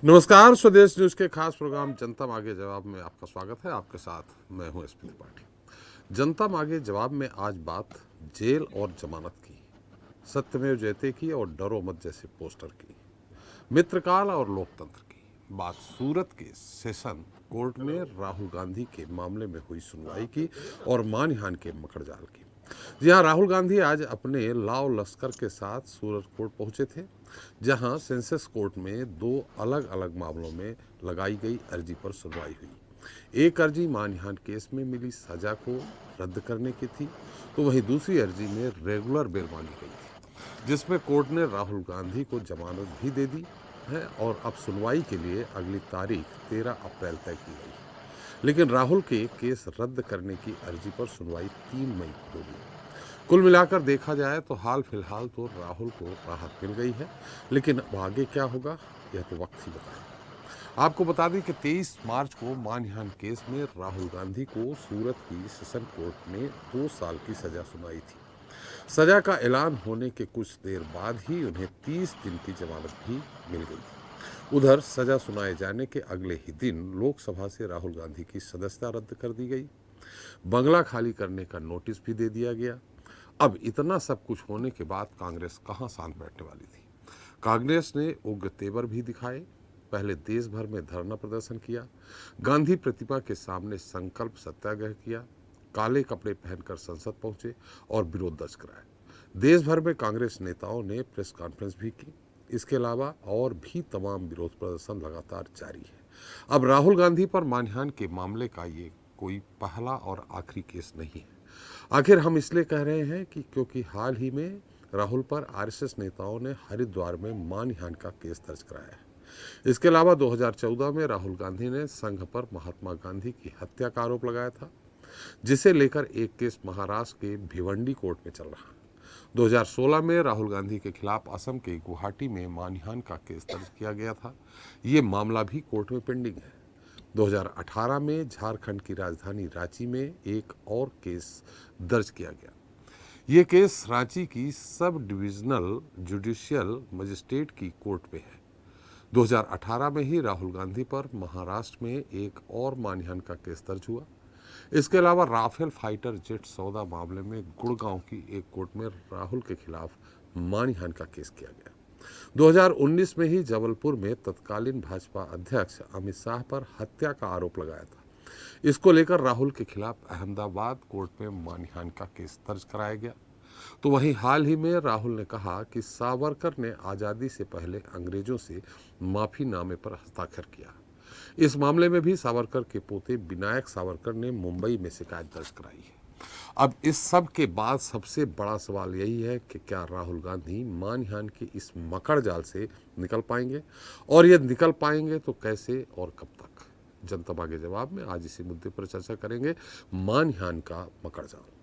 नमस्कार, स्वदेश न्यूज़ के खास प्रोग्राम जनता मांगे जवाब में आपका स्वागत है। आपके साथ मैं हूं एसपी त्रिपाठी। जनता मांगे जवाब में आज बात जेल और जमानत की, सत्यमेव जयते की और डरो मत जैसे पोस्टर की, मित्रकाल और लोकतंत्र की। बात सूरत के सेशन कोर्ट में राहुल गांधी के मामले में हुई सुनवाई की और मानहानि के मकड़जाल की। जी हाँ, राहुल गांधी आज अपने लाव लश्कर के साथ सूरत कोर्ट पहुंचे थे, जहां सेंसस कोर्ट में दो अलग अलग मामलों में लगाई गई अर्जी पर सुनवाई हुई। एक अर्जी मानहानि केस में मिली सजा को रद्द करने की थी, तो वहीं दूसरी अर्जी में रेगुलर बेल मांगी गई थी, जिसमें कोर्ट ने राहुल गांधी को जमानत भी दे दी है और अब सुनवाई के लिए अगली तारीख 13 अप्रैल तय की गई। लेकिन राहुल के केस रद्द करने की अर्जी पर सुनवाई 3 मई को होगी। कुल मिलाकर देखा जाए तो हाल फिलहाल तो राहुल को राहत मिल गई है, लेकिन अब आगे क्या होगा यह तो वक्त ही बताएगा। आपको बता दें कि 23 मार्च को मानहानि केस में राहुल गांधी को सूरत की सेशन कोर्ट ने 2 साल की सजा सुनाई थी। सजा का ऐलान होने के कुछ देर बाद ही उन्हें 30 दिन की जमानत भी मिल गई थी। उधर सजा सुनाए जाने के अगले ही दिन लोकसभा से राहुल गांधी की सदस्यता रद्द कर दी गई, बंगला खाली करने का नोटिस भी दे दिया गया। अब इतना सब कुछ होने के बाद कांग्रेस कहां शांत बैठने वाली थी। कांग्रेस ने उग्र तेवर भी दिखाए। पहले देश भर में धरना प्रदर्शन किया, गांधी प्रतिमा के सामने संकल्प सत्याग्रह किया, काले कपड़े पहनकर संसद पहुंचे और विरोध दर्ज कराया। देश भर में कांग्रेस नेताओं ने प्रेस कॉन्फ्रेंस भी की। इसके अलावा और भी तमाम विरोध प्रदर्शन लगातार जारी है। अब राहुल गांधी पर मानहानि के मामले का ये कोई पहला और आखिरी केस नहीं है। आखिर हम इसलिए कह रहे हैं कि क्योंकि हाल ही में राहुल पर आरएसएस नेताओं ने हरिद्वार में मानहानि का केस दर्ज कराया है। इसके अलावा 2014 में राहुल गांधी ने संघ पर महात्मा गांधी की हत्या का आरोप लगाया था, जिसे लेकर एक केस महाराष्ट्र के भिवंडी कोर्ट में चल रहा है। 2016 में राहुल गांधी के खिलाफ असम के गुवाहाटी में मानहानि का केस दर्ज किया गया था। ये मामला भी कोर्ट में पेंडिंग है। 2018 में झारखंड की राजधानी रांची में एक और केस दर्ज किया गया। ये केस रांची की सब डिविजनल जुडिशियल मजिस्ट्रेट की कोर्ट में है। 2018 में ही राहुल गांधी पर महाराष्ट्र में एक और मानहानि का केस दर्ज हुआ। इसके अलावा राफेल फाइटर जेट सौदा मामले में गुड़गांव की एक कोर्ट में राहुल के खिलाफ मानहानि का केस किया गया। 2019 में ही जबलपुर में तत्कालीन भाजपा अध्यक्ष अमित शाह पर हत्या का आरोप लगाया था। इसको लेकर राहुल के खिलाफ अहमदाबाद कोर्ट में मानहानि का केस दर्ज कराया गया। तो वहीं हाल ही में राहुल ने कहा कि सावरकर ने आज़ादी से पहले अंग्रेजों से माफीनामे पर हस्ताक्षर किया। इस मामले में भी सावरकर के पोते विनायक सावरकर ने मुंबई में शिकायत दर्ज कराई है। अब इस सब के बाद सबसे बड़ा सवाल यही है कि क्या राहुल गांधी मानहानि के इस मकड़ जाल से निकल पाएंगे, और यदि निकल पाएंगे तो कैसे और कब तक। जनता मांगे जवाब में आज इसी मुद्दे पर चर्चा करेंगे, मानहानि का मकड़ जाल।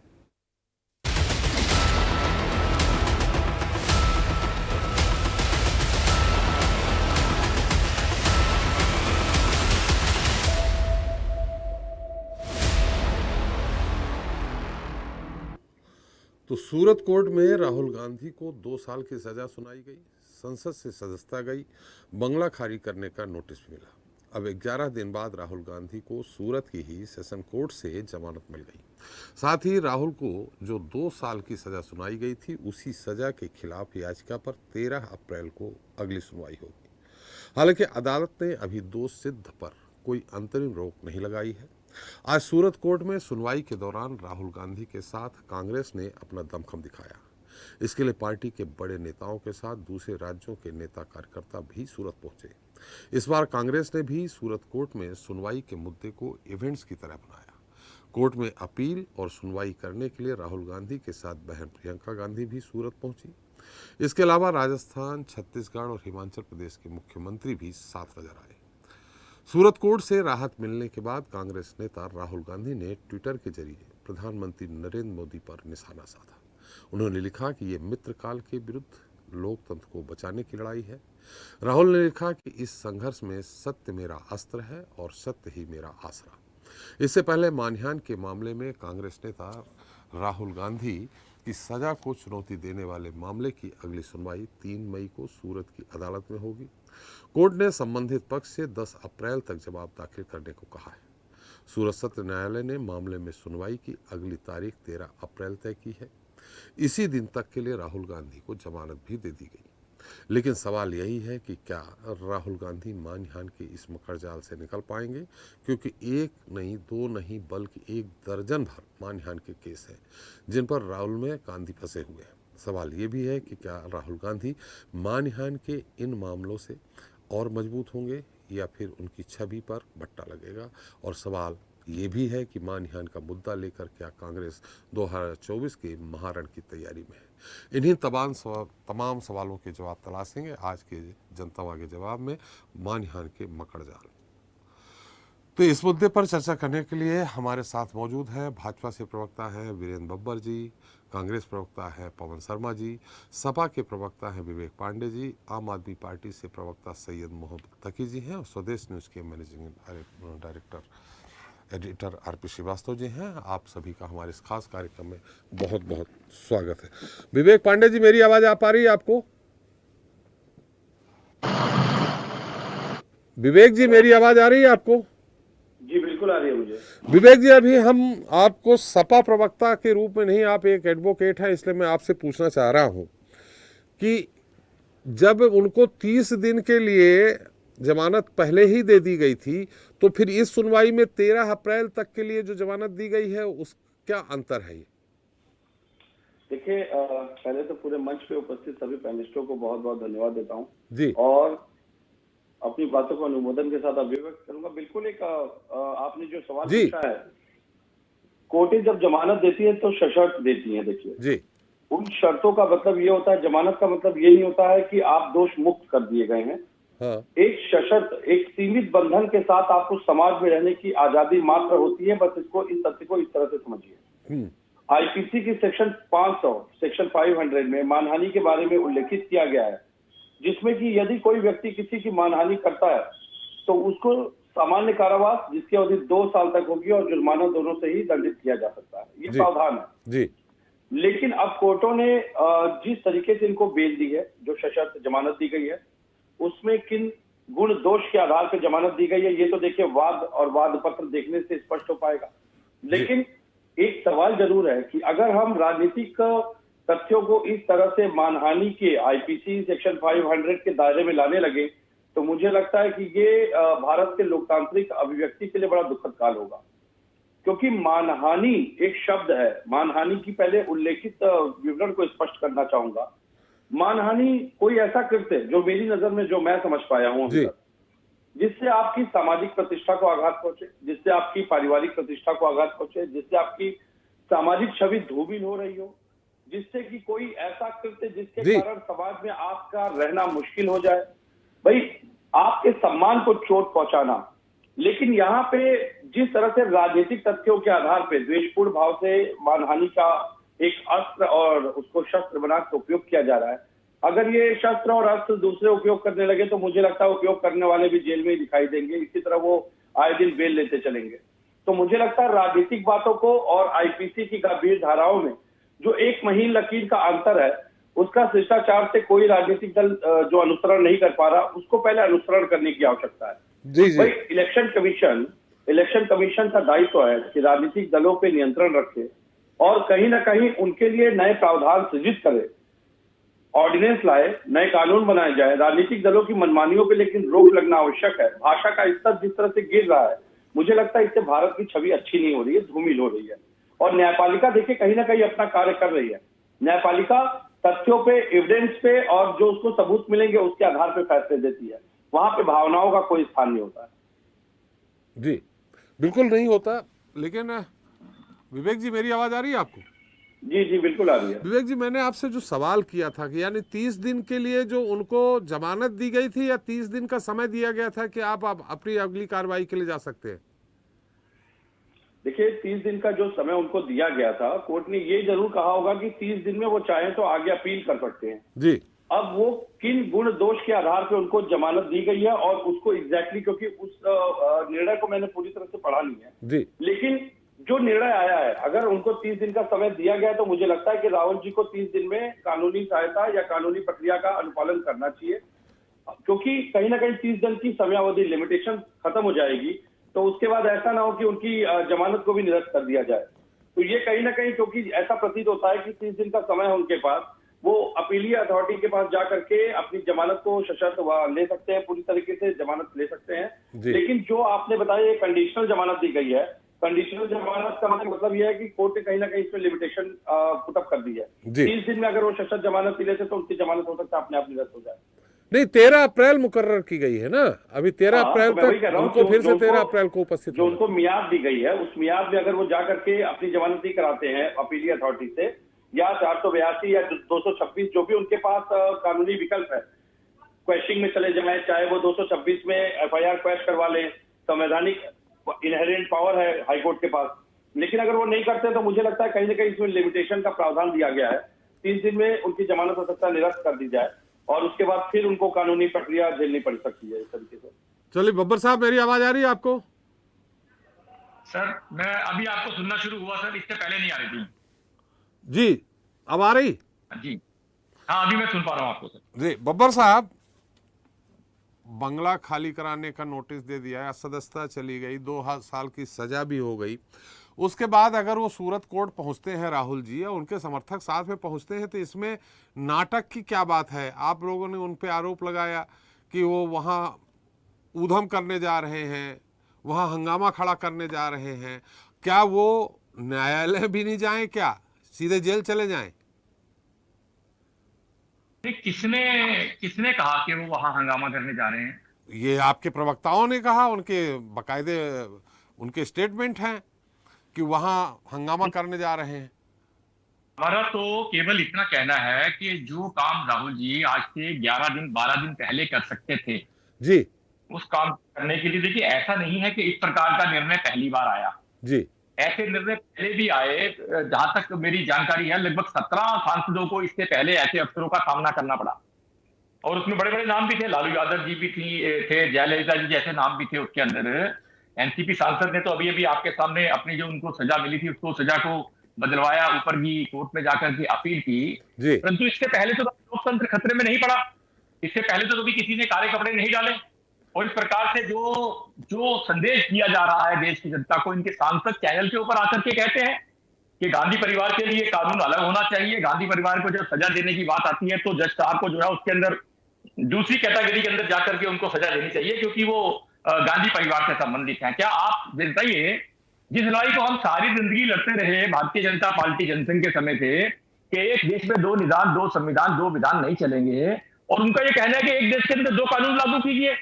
तो सूरत कोर्ट में राहुल गांधी को 2 साल की सजा सुनाई गई, संसद से सदस्यता गई, बंगला खाली करने का नोटिस मिला। अब 11 दिन बाद राहुल गांधी को सूरत की ही सेशन कोर्ट से जमानत मिल गई। साथ ही राहुल को जो 2 साल की सजा सुनाई गई थी, उसी सजा के खिलाफ याचिका पर 13 अप्रैल को अगली सुनवाई होगी। हालांकि अदालत ने अभी दोष सिद्ध पर कोई अंतरिम रोक नहीं लगाई है। आज सूरत कोर्ट में सुनवाई के दौरान राहुल गांधी के साथ कांग्रेस ने अपना दमखम दिखाया। इसके लिए पार्टी के बड़े नेताओं के साथ दूसरे राज्यों के नेता कार्यकर्ता भी सूरत पहुंचे। इस बार कांग्रेस ने भी सूरत कोर्ट में सुनवाई के मुद्दे को इवेंट्स की तरह बनाया। कोर्ट में अपील और सुनवाई करने के लिए राहुल गांधी के साथ बहन प्रियंका गांधी भी सूरत पहुंची। इसके अलावा राजस्थान, छत्तीसगढ़ और हिमाचल प्रदेश के मुख्यमंत्री भी साथ नजर आए। सूरत कोर्ट से राहत मिलने के बाद कांग्रेस नेता राहुल गांधी ने ट्विटर के जरिए प्रधानमंत्री नरेंद्र मोदी पर निशाना साधा। उन्होंने लिखा कि ये मित्रकाल के विरुद्ध लोकतंत्र को बचाने की लड़ाई है। राहुल ने लिखा कि इस संघर्ष में सत्य मेरा अस्त्र है और सत्य ही मेरा आसरा। इससे पहले मानहानि के मामले में कांग्रेस नेता राहुल गांधी की सजा को चुनौती देने वाले मामले की अगली सुनवाई 3 मई को सूरत की अदालत में होगी। कोर्ट ने संबंधित पक्ष से 10 अप्रैल तक जवाब दाखिल करने को कहा है। सूरत सत्र न्यायालय ने मामले में सुनवाई की अगली तारीख 13 अप्रैल तय की है। इसी दिन तक के लिए राहुल गांधी को जमानत भी दे दी गई। लेकिन सवाल यही है कि क्या राहुल गांधी मानहानि के इस मकर जाल से निकल पाएंगे, क्योंकि एक नहीं, दो नहीं, बल्कि 1 दर्जन भर मानहानि के केस हैं जिन पर राहुल में गांधी फंसे हुए हैं। सवाल ये भी है कि क्या राहुल गांधी मानहानि के इन मामलों से और मजबूत होंगे या फिर उनकी छवि पर भट्टा लगेगा। और सवाल ये भी है कि मानहानि का मुद्दा लेकर क्या कांग्रेस 2024 के महारण की तैयारी में है। इन्हीं तमाम सवालों के जवाब तलाशेंगे आज के जनता के जवाब में, मानहानि के मकर जाल। तो इस मुद्दे पर चर्चा करने के लिए हमारे साथ मौजूद हैं भाजपा से प्रवक्ता हैं वीरेंद्र बब्बर जी, कांग्रेस प्रवक्ता है पवन शर्मा जी, सपा के प्रवक्ता हैं विवेक पांडे जी, आम आदमी पार्टी से प्रवक्ता सैयद मोहम्मद तकी जी हैं और स्वदेश न्यूज़ के managing director editor RP Srivastava ji हैं। आप सभी का हमारे इस खास कार्यक्रम में बहुत बहुत स्वागत है। विवेक पांडे जी, मेरी आवाज आ पा रही है आपको? विवेक जी, मेरी आवाज आ रही है आपको? जी बिल्कुल आ रही है मुझे। विवेक जी, अभी हम आपको सपा प्रवक्ता के रूप में नहीं, आप एक एडवोकेट हैं, इसलिए मैं आपसे पूछना चाह रहा हूं कि जब उनको 30 दिन के लिए जमानत पहले ही दे दी गई थी, तो फिर इस सुनवाई में 13 अप्रैल तक के लिए जो जमानत दी गई है, उस क्या अंतर है? ये देखिए, पहले तो पूरे मंच पे उपस्थित सभी पैनलिस्टों को बहुत बहुत धन्यवाद देता हूं जी, और अपनी बातों को अनुमोदन के साथ अभिव्यक्त करूंगा। बिल्कुल एक आपने जो सवाल पूछा है, कोर्टें जब जमानत देती है तो सशर्त देती है। देखिए जी, उन शर्तों का मतलब ये होता है, जमानत का मतलब ये नहीं होता है कि आप दोष मुक्त कर दिए गए हैं। हाँ, एक सशर्त, एक सीमित बंधन के साथ आपको समाज में रहने की आजादी मात्र होती है। बस इसको, इस तथ्य को इस तरह से समझिए। आईपीसी की सेक्शन 500, सेक्शन 500 में मानहानि के बारे में उल्लेखित किया गया है, जिसमें कि यदि कोई व्यक्ति किसी की मानहानि करता है तो उसको सामान्य कारावास, जिसकी अवधि 2 साल तक होगी, और जुर्माना दोनों से ही दंडित किया जा सकता है। ये प्रावधान है जी। लेकिन अब कोर्टों ने जिस तरीके से इनको बेल दी है, जो सशर्त जमानत दी गई है, उसमें किन गुण दोष के आधार पर जमानत दी गई है, ये तो देखिए वाद और वाद पत्र देखने से स्पष्ट हो पाएगा। लेकिन एक सवाल जरूर है कि अगर हम राजनीतिक तथ्यों को इस तरह से मानहानि के आईपीसी सेक्शन 500 के दायरे में लाने लगे, तो मुझे लगता है कि ये भारत के लोकतांत्रिक अभिव्यक्ति के लिए बड़ा दुखद काल होगा। क्योंकि मानहानि एक शब्द है। मानहानि की पहले उल्लेखित विवरण को स्पष्ट करना चाहूंगा। मानहानि कोई ऐसा कृत्य जो मेरी नजर में, जो मैं समझ पाया हूं, जिससे आपकी सामाजिक प्रतिष्ठा को आघात पहुंचे, जिससे आपकी पारिवारिक प्रतिष्ठा को आघात पहुंचे, जिससे आपकी सामाजिक छवि धूमिल हो रही हो, जिससे कि कोई ऐसा कृत्य जिसके कारण समाज में आपका रहना मुश्किल हो जाए, भाई आपके सम्मान को चोट पहुंचाना। लेकिन यहाँ पे जिस तरह से राजनीतिक तथ्यों के आधार पर द्वेषपूर्ण भाव से मानहानि का एक अस्त्र और उसको शस्त्र बनाकर उपयोग किया जा रहा है, अगर ये शस्त्र और अस्त्र दूसरे उपयोग करने लगे तो मुझे लगता है उपयोग करने वाले भी जेल में ही दिखाई देंगे। इसी तरह वो आए दिन बेल लेते चलेंगे। तो मुझे लगता है राजनीतिक बातों को और आईपीसी की गंभीर धाराओं में जो एक महीन लकीर का अंतर है, उसका शिष्टाचार से कोई राजनीतिक दल जो अनुसरण नहीं कर पा रहा, उसको पहले अनुसरण करने की आवश्यकता है। भाई इलेक्शन कमीशन का दायित्व है कि राजनीतिक दलों पे नियंत्रण रखे और कहीं ना कहीं उनके लिए नए प्रावधान सृजित करे, ऑर्डिनेंस लाए, नए कानून बनाए जाए। राजनीतिक दलों की मनमानियों पे लेकिन रोक लगना आवश्यक है। भाषा का स्तर जिस तरह से गिर रहा है, मुझे लगता है इससे भारत की छवि अच्छी नहीं हो रही है, धूमिल हो रही है। और न्यायपालिका देखिए कहीं ना कहीं अपना कार्य कर रही है। न्यायपालिका तथ्यों पे, एविडेंस पे और जो उसको सबूत मिलेंगे उसके आधार पे फैसले देती है। वहां पे भावनाओं का कोई स्थान नहीं होता है। जी बिल्कुल नहीं होता। लेकिन विवेक जी, मेरी आवाज आ रही है आपको? जी जी बिल्कुल आ रही है। विवेक जी, मैंने आपसे जो सवाल किया था कि यानी 30 दिन के लिए जो उनको जमानत दी गई थी, या 30 दिन का समय दिया गया था कि आप अपनी अगली कार्रवाई के लिए जा सकते हैं? देखिए 30 दिन का जो समय उनको दिया गया था, कोर्ट ने ये जरूर कहा होगा कि 30 दिन में वो चाहें तो आगे अपील कर सकते हैं जी। अब वो किन गुण दोष के आधार पे उनको जमानत दी गई है और उसको एग्जैक्टली, क्योंकि उस निर्णय को मैंने पूरी तरह से पढ़ा नहीं है जी, लेकिन जो निर्णय आया है, अगर उनको 30 दिन का समय दिया गया तो मुझे लगता है कि राहुल जी को 30 दिन में कानूनी सहायता या कानूनी प्रक्रिया का अनुपालन करना चाहिए। क्योंकि कहीं ना कहीं 30 दिन की समयावधि लिमिटेशन खत्म हो जाएगी, तो उसके बाद ऐसा ना हो कि उनकी जमानत को भी निरस्त कर दिया जाए। तो ये कहीं ना कहीं, क्योंकि ऐसा प्रतीत होता है कि 30 दिन का समय है उनके पास, वो अपीलीय अथॉरिटी के पास जा करके अपनी जमानत को सशर्त ले सकते हैं, पूरी तरीके से जमानत ले सकते हैं। जी। लेकिन जो आपने बताया ये कंडीशनल जमानत दी गई है, कंडीशनल जमानत का मतलब यह है कि कोर्ट ने कहीं ना कहीं इसमें लिमिटेशन पुटअप कर दी है। जी। 30 दिन में अगर वो सशर्त जमानत मिले थे तो उनकी जमानत हो सकता है अपने आप निरस्त हो जाए। नहीं, 13 अप्रैल मुकर्रर की गई है ना, अभी 13 हाँ, अप्रैल तो मैं वही कह तक रहा हूँ, उनको फिर से जो 13 उनको- अप्रैल को उपस्थित जो होना। उनको मियाद दी गई है, उस मियाद में अगर वो जा करके अपनी जमानत नहीं कराते हैं अपीलीय अथॉरिटी से, या 482 या 226 जो भी उनके पास कानूनी विकल्प है, क्वेश्चनिंग में चले जाएं, चाहे वो 226 में एफआईआर क्वेश करवा लें, संवैधानिक इनहेरेंट पावर है हाईकोर्ट के पास। लेकिन अगर वो नहीं करते तो मुझे लगता है कहीं ना कहीं इसमें लिमिटेशन का प्रावधान दिया गया है। 30 दिन में उनकी जमानत हो सकता है निरस्त कर दी जाए और उसके बाद फिर उनको कानूनी प्रक्रिया झेलनी पड़ सकती है इस तरीके से। चलिए बब्बर साहब, मेरी आवाज आ रही है आपको? सर मैं अभी आपको सुनना शुरू हुआ सर, इससे पहले नहीं आ रही थी जी, अब आ रही? जी। हाँ अभी मैं सुन पा रहा हूँ आपको सर। जी बब्बर साहब, बंगला खाली कराने का नोटिस दे दिया, सदस्यता चली गई, 2 साल की सजा भी हो गई। उसके बाद अगर वो सूरत कोर्ट पहुंचते हैं राहुल जी और उनके समर्थक साथ में पहुंचते हैं, तो इसमें नाटक की क्या बात है? आप लोगों ने उन पे आरोप लगाया कि वो वहाँ ऊधम करने जा रहे हैं, वहाँ हंगामा खड़ा करने जा रहे हैं। क्या वो न्यायालय भी नहीं जाएं, क्या सीधे जेल चले जाएं? किसने किसने कहा कि वो वहां हंगामा करने जा रहे हैं? ये आपके प्रवक्ताओं ने कहा, उनके बाकायदे उनके स्टेटमेंट हैं कि वहाँ हंगामा करने जा रहे हैं। हमारा तो केवल इतना कहना है कि जो काम राहुल जी आज से 11 दिन 12 दिन पहले कर सकते थे, जी उस काम करने के लिए, देखिए ऐसा नहीं है कि इस प्रकार का निर्णय पहली बार आया। जी ऐसे निर्णय पहले भी आए, जहां तक मेरी जानकारी है लगभग 17 सांसदों को इससे पहले ऐसे अफसरों का सामना करना पड़ा और उसमें बड़े बड़े नाम भी थे, लालू यादव जी भी थे, जयललिता जी जैसे नाम भी थे उसके अंदर। एनसीपी सांसद ने तो अभी अभी आपके सामने अपनी जो उनको सजा मिली थी उसको सजा को बदलवाया, ऊपर भी कोर्ट में जाकर के अपील की। जी परंतु इससे पहले तो लोकतंत्र खतरे में नहीं पड़ा, इससे पहले तो कभी किसी ने काले कपड़े नहीं डाले। और इस प्रकार से जो जो संदेश दिया जा रहा है देश की जनता को, इनके सांसद चैनल के ऊपर आकर के कहते हैं कि गांधी परिवार के लिए कानून अलग होना चाहिए। गांधी परिवार को जब सजा देने की बात आती है तो जज साहब को जो है उसके अंदर दूसरी कैटेगरी के अंदर जाकर के उनको सजा देनी चाहिए, क्योंकि वो गांधी परिवार से संबंधित हैं। क्या आप बताइए, जिस लड़ाई को हम सारी जिंदगी लड़ते रहे भारतीय जनता पार्टी जनसंघ के समय से कि एक देश में 2 निदान 2 संविधान 2 विधान नहीं चलेंगे, और उनका ये कहना है कि एक देश के अंदर 2 कानून लागू कीजिए।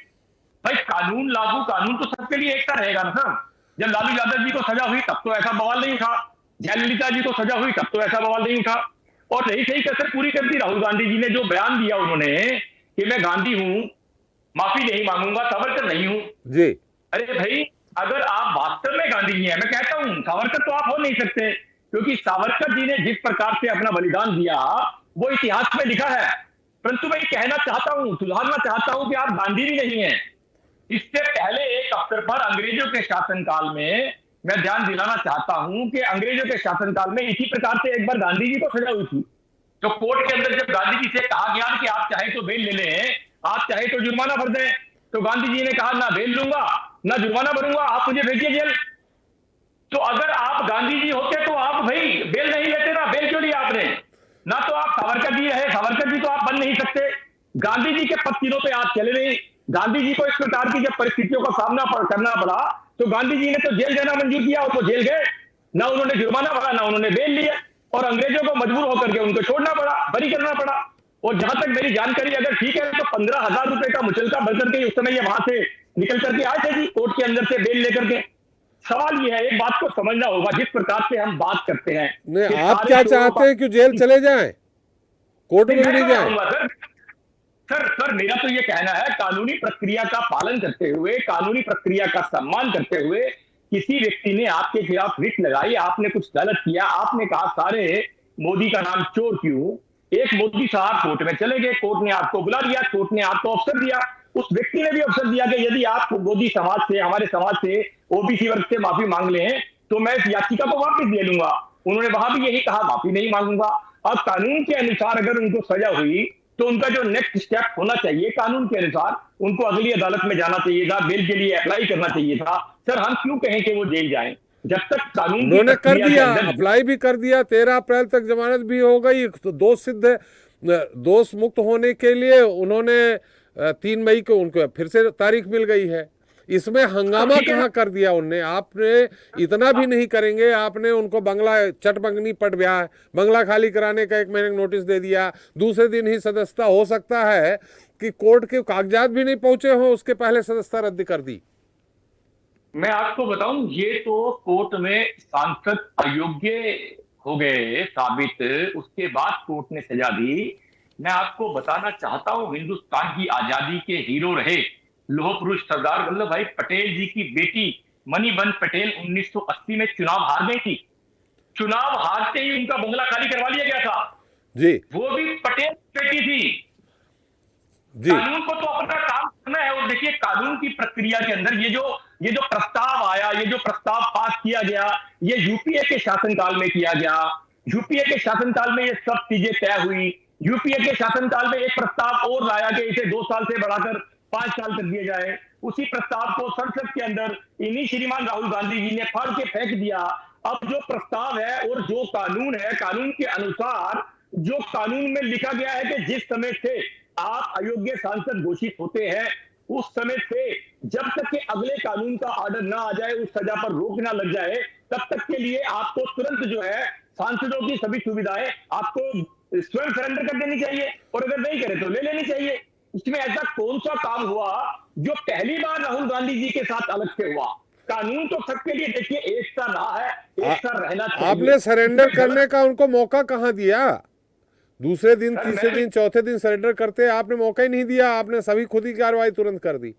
भाई कानून लागू, कानून तो सबके लिए एक सा रहेगा ना सर। जब लालू यादव जी को सजा हुई तब तो ऐसा बवाल नहीं उठा, जयललिता जी को सजा हुई तब तो ऐसा बवाल नहीं उठा। और रही सही कसर पूरी कर दी राहुल गांधी जी ने, जो बयान दिया उन्होंने कि मैं गांधी हूं, माफी नहीं मांगूंगा, सावरकर नहीं हूं। जी अरे भाई, अगर आप वास्तव में गांधी जी हैं, मैं कहता हूं सावरकर तो आप हो नहीं सकते, क्योंकि सावरकर जी ने जिस प्रकार से अपना बलिदान दिया वो इतिहास में लिखा है। परंतु मैं कहना चाहता हूं, सुधारना चाहता हूं कि आप गांधी जी नहीं है। इससे पहले एक अवसर पर अंग्रेजों के शासनकाल में, मैं ध्यान दिलाना चाहता हूं कि अंग्रेजों के शासनकाल में इसी प्रकार से एक बार गांधी जी को सजा हुई थी। तो कोर्ट के अंदर जब गांधी जी से कहा गया कि आप चाहे तो बेल ले लें, आप चाहे तो जुर्माना भर दें, तो गांधी जी ने कहा ना बेल लूंगा ना जुर्माना भरूंगा, आप मुझे भेजिए जेल। तो अगर आप गांधी जी होते तो आप भाई बेल नहीं लेते ना, बेल क्यों लिया आपने? ना तो आप सावरकर जी रहे, सावरकर जी तो आप बन नहीं सकते। गांधी जी के पत्तीरों पे आप चले नहीं। गांधी जी को इस प्रकार की जब परिस्थितियों का सामना करना पड़ा तो गांधी जी ने तो जेल जाना मंजूर किया और वो जेल गए, ना उन्होंने जुर्माना भरा ना उन्होंने बेल लिया, और अंग्रेजों को मजबूर होकर के उनको छोड़ना पड़ा, बरी करना पड़ा। और जहां तक मेरी जानकारी अगर ठीक है तो 15,000 रुपए का मुचलका भर करके उस समय ये वहां से निकल करके आए थे जी, कोर्ट के अंदर से बेल लेकर के। सवाल ये है, एक बात को समझना होगा, जिस प्रकार से हम बात करते हैं, नहीं, आप क्या चाहते हैं कि जेल चले जाएं, कोर्ट में भी नहीं जाएं? सर मेरा तो ये कहना है, कानूनी प्रक्रिया का पालन करते हुए, कानूनी प्रक्रिया का सम्मान करते हुए, किसी व्यक्ति ने आपके खिलाफ रिट लगाई, आपने कुछ गलत किया, आपने कहा सारे मोदी का नाम चोर क्यों, एक मोदी साहब कोर्ट में चले गए, कोर्ट ने आपको बुला लिया, कोर्ट ने आपको अवसर दिया, उस व्यक्ति ने भी अवसर दिया कि यदि आप मोदी समाज से, हमारे समाज से, ओबीसी वर्ग से माफी मांग लें तो मैं इस याचिका को वापस ले लूंगा। उन्होंने वहां भी यही कहा, माफी नहीं मांगूंगा। अब कानून के अनुसार अगर उनको सजा हुई तो उनका जो नेक्स्ट स्टेप होना चाहिए कानून के अनुसार, उनको अगली अदालत में जाना चाहिए था, बेल के लिए अप्लाई करना चाहिए था। सर हम क्यों कहें कि वो जेल जाएं जब तक कानून की उन्होंने कर प्रक्रिया के दिया, अंदर अप्लाई भी कर दिया, 13 अप्रैल तक जमानत भी हो गई। तो दोष मुक्त होने के लिए उन्होंने 3 मई को उनको फिर से तारीख मिल गई है। इसमें हंगामा ठीक है। कहाँ कर दिया उनने? आपने इतना भी नहीं करेंगे, आपने उनको बंगला चटबंगनी पट ब्याह बंगला खाली कराने का 1 महीने का नोटिस दे दिया, दूसरे दिन ही सदस्यता, हो सकता है कि कोर्ट के कागजात भी नहीं पहुंचे हो उसके पहले सदस्यता रद्द कर दी। मैं आपको बताऊं, ये तो कोर्ट में सांसद अयोग्य हो गए साबित, उसके बाद कोर्ट ने सजा दी। मैं आपको बताना चाहता हूं, हिंदुस्तान की आजादी के हीरो रहे लौह पुरुष सरदार वल्लभ भाई पटेल जी की बेटी मणिबन पटेल 1980 में चुनाव हार गई थी। चुनाव हारते ही उनका बंगला खाली करवा लिया गया था। जी वो भी पटेल बेटी थी। जी कानून को तो अपना काम करना है। और देखिए, कानून की प्रक्रिया के अंदर ये जो प्रस्ताव आया, ये जो प्रस्ताव पास किया गया, ये यूपीए के शासनकाल में किया गया। यूपीए के शासनकाल में ये सब चीजें तय हुई। यूपीए के शासनकाल में एक प्रस्ताव और लाया कि इसे 2 साल से बढ़ाकर 5 साल कर दिया जाए। उसी प्रस्ताव को संसद के अंदर इन्हीं श्रीमान राहुल गांधी जी ने फाड़ के फेंक दिया। अब जो प्रस्ताव है और जो कानून है, कानून के अनुसार जो कानून में लिखा गया है कि जिस समय से आप अयोग्य सांसद घोषित होते हैं, उस समय से जब तक कि अगले कानून का ऑर्डर ना आ जाए, उस सजा पर रोक ना लग जाए, तब तक के लिए आपको तुरंत जो है सांसदों की सभी सुविधाएं आपको स्वयं सरेंडर कर देनी चाहिए, और अगर नहीं करे तो ले लेनी चाहिए। इसमें ऐसा कौन सा काम हुआ जो पहली बार राहुल गांधी जी के साथ अलग से हुआ? कानून तो सबके लिए देखिए एक सा रहा है, एक सा रहना चाहिए। आपने सरेंडर करने का उनको मौका कहाँ दिया? दूसरे दिन, तीसरे दिन, चौथे दिन सरेंडर करते आपने मौका ही नहीं दिया। आपने सभी खुद ही कार्रवाई तुरंत कर दी।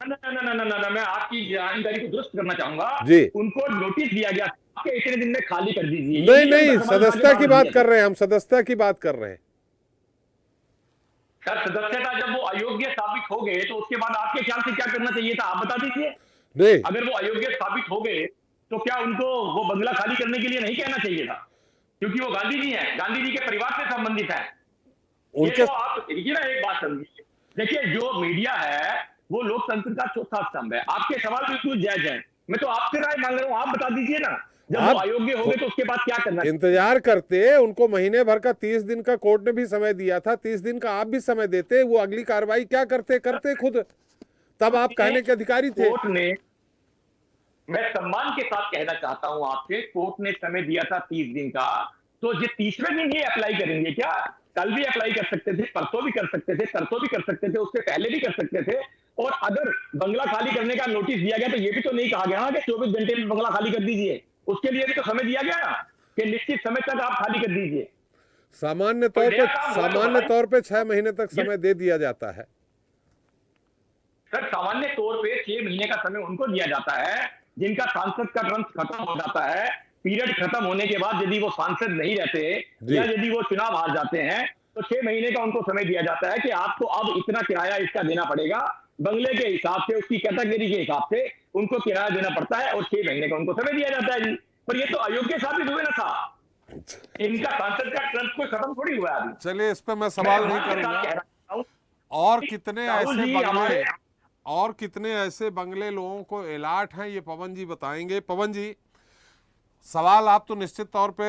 ना, मैं आपकी जानकारी को दुरुस्त करना चाहूंगा जी। उनको नोटिस दिया गया कि इतने दिन में खाली कर दीजिए। नहीं, सदस्यता की बात कर रहे हैं हम, सदस्यता की बात कर रहे हैं। सर, सदस्यता जब वो अयोग्य साबित हो गए तो उसके बाद आपके ख्याल से क्या करना चाहिए था, आप बता दीजिए। नहीं, अगर वो अयोग्य साबित हो गए तो क्या उनको वो बंगला खाली करने के लिए नहीं कहना चाहिए था? क्योंकि वो गांधी जी हैं, गांधी जी के परिवार से संबंधित है। उनके तो आप देखिए ना, एक बात समझिए। देखिए, जो मीडिया है वो लोकतंत्र का चौथा स्तंभ है। आपके सवाल बिल्कुल जायज हैं, मैं तो आपसे राय मांग रहा हूं, आप बता दीजिए ना, जब वो अयोग्य हो गए तो उसके बाद क्या करना? इंतजार करते, उनको महीने भर का 30 दिन का कोर्ट ने भी समय दिया था, 30 दिन का आप भी समय देते, वो अगली कार्रवाई क्या करते खुद, तब आप कहने के अधिकारी थे। कोर्ट ने, मैं सम्मान के साथ कहना चाहता हूं आपसे, कोर्ट ने समय दिया था 30 दिन का, तो ये तीसरे दिन ही अप्लाई करेंगे क्या? कल भी अप्लाई कर सकते थे, परसों भी कर सकते थे, तरसों भी कर सकते थे, उससे पहले भी कर सकते थे। और अगर बंगला खाली करने का नोटिस दिया गया तो ये भी तो नहीं कहा गया ना कि 24 घंटे में बंगला खाली कर दीजिए। उसके लिए भी तो समय दिया गया ना कि निश्चित समय तक आप खाली कर दीजिए। सामान्य तौर पे 6 महीने तक समय दे दिया जाता है। सर, सामान्य तौर पे 6 महीने का समय उनको दिया जाता है जिनका सांसद का टर्म खत्म हो जाता है। पीरियड खत्म होने के बाद यदि वो सांसद नहीं रहते या यदि वो चुनाव हार जाते हैं तो 6 महीने का उनको समय दिया जाता है कि आपको अब इतना किराया इसका देना पड़ेगा। बंगले के हिसाब से, उसकी कैटेगरी के हिसाब से उनको किराया देना पड़ता है, और 6 महीने का उनको समय दिया जाता है जी। पर ये तो अयोग्य साबित हुए ना था, इनका सांसद का टर्म कोई खत्म थोड़ी हुआ अभी। चलिए, इस पे मैं सवाल नहीं करूंगा। और कितने ऐसे बंगले लोगों को अलाट हैं, ये पवन जी बताएंगे। पवन जी, सवाल आप तो निश्चित तौर पे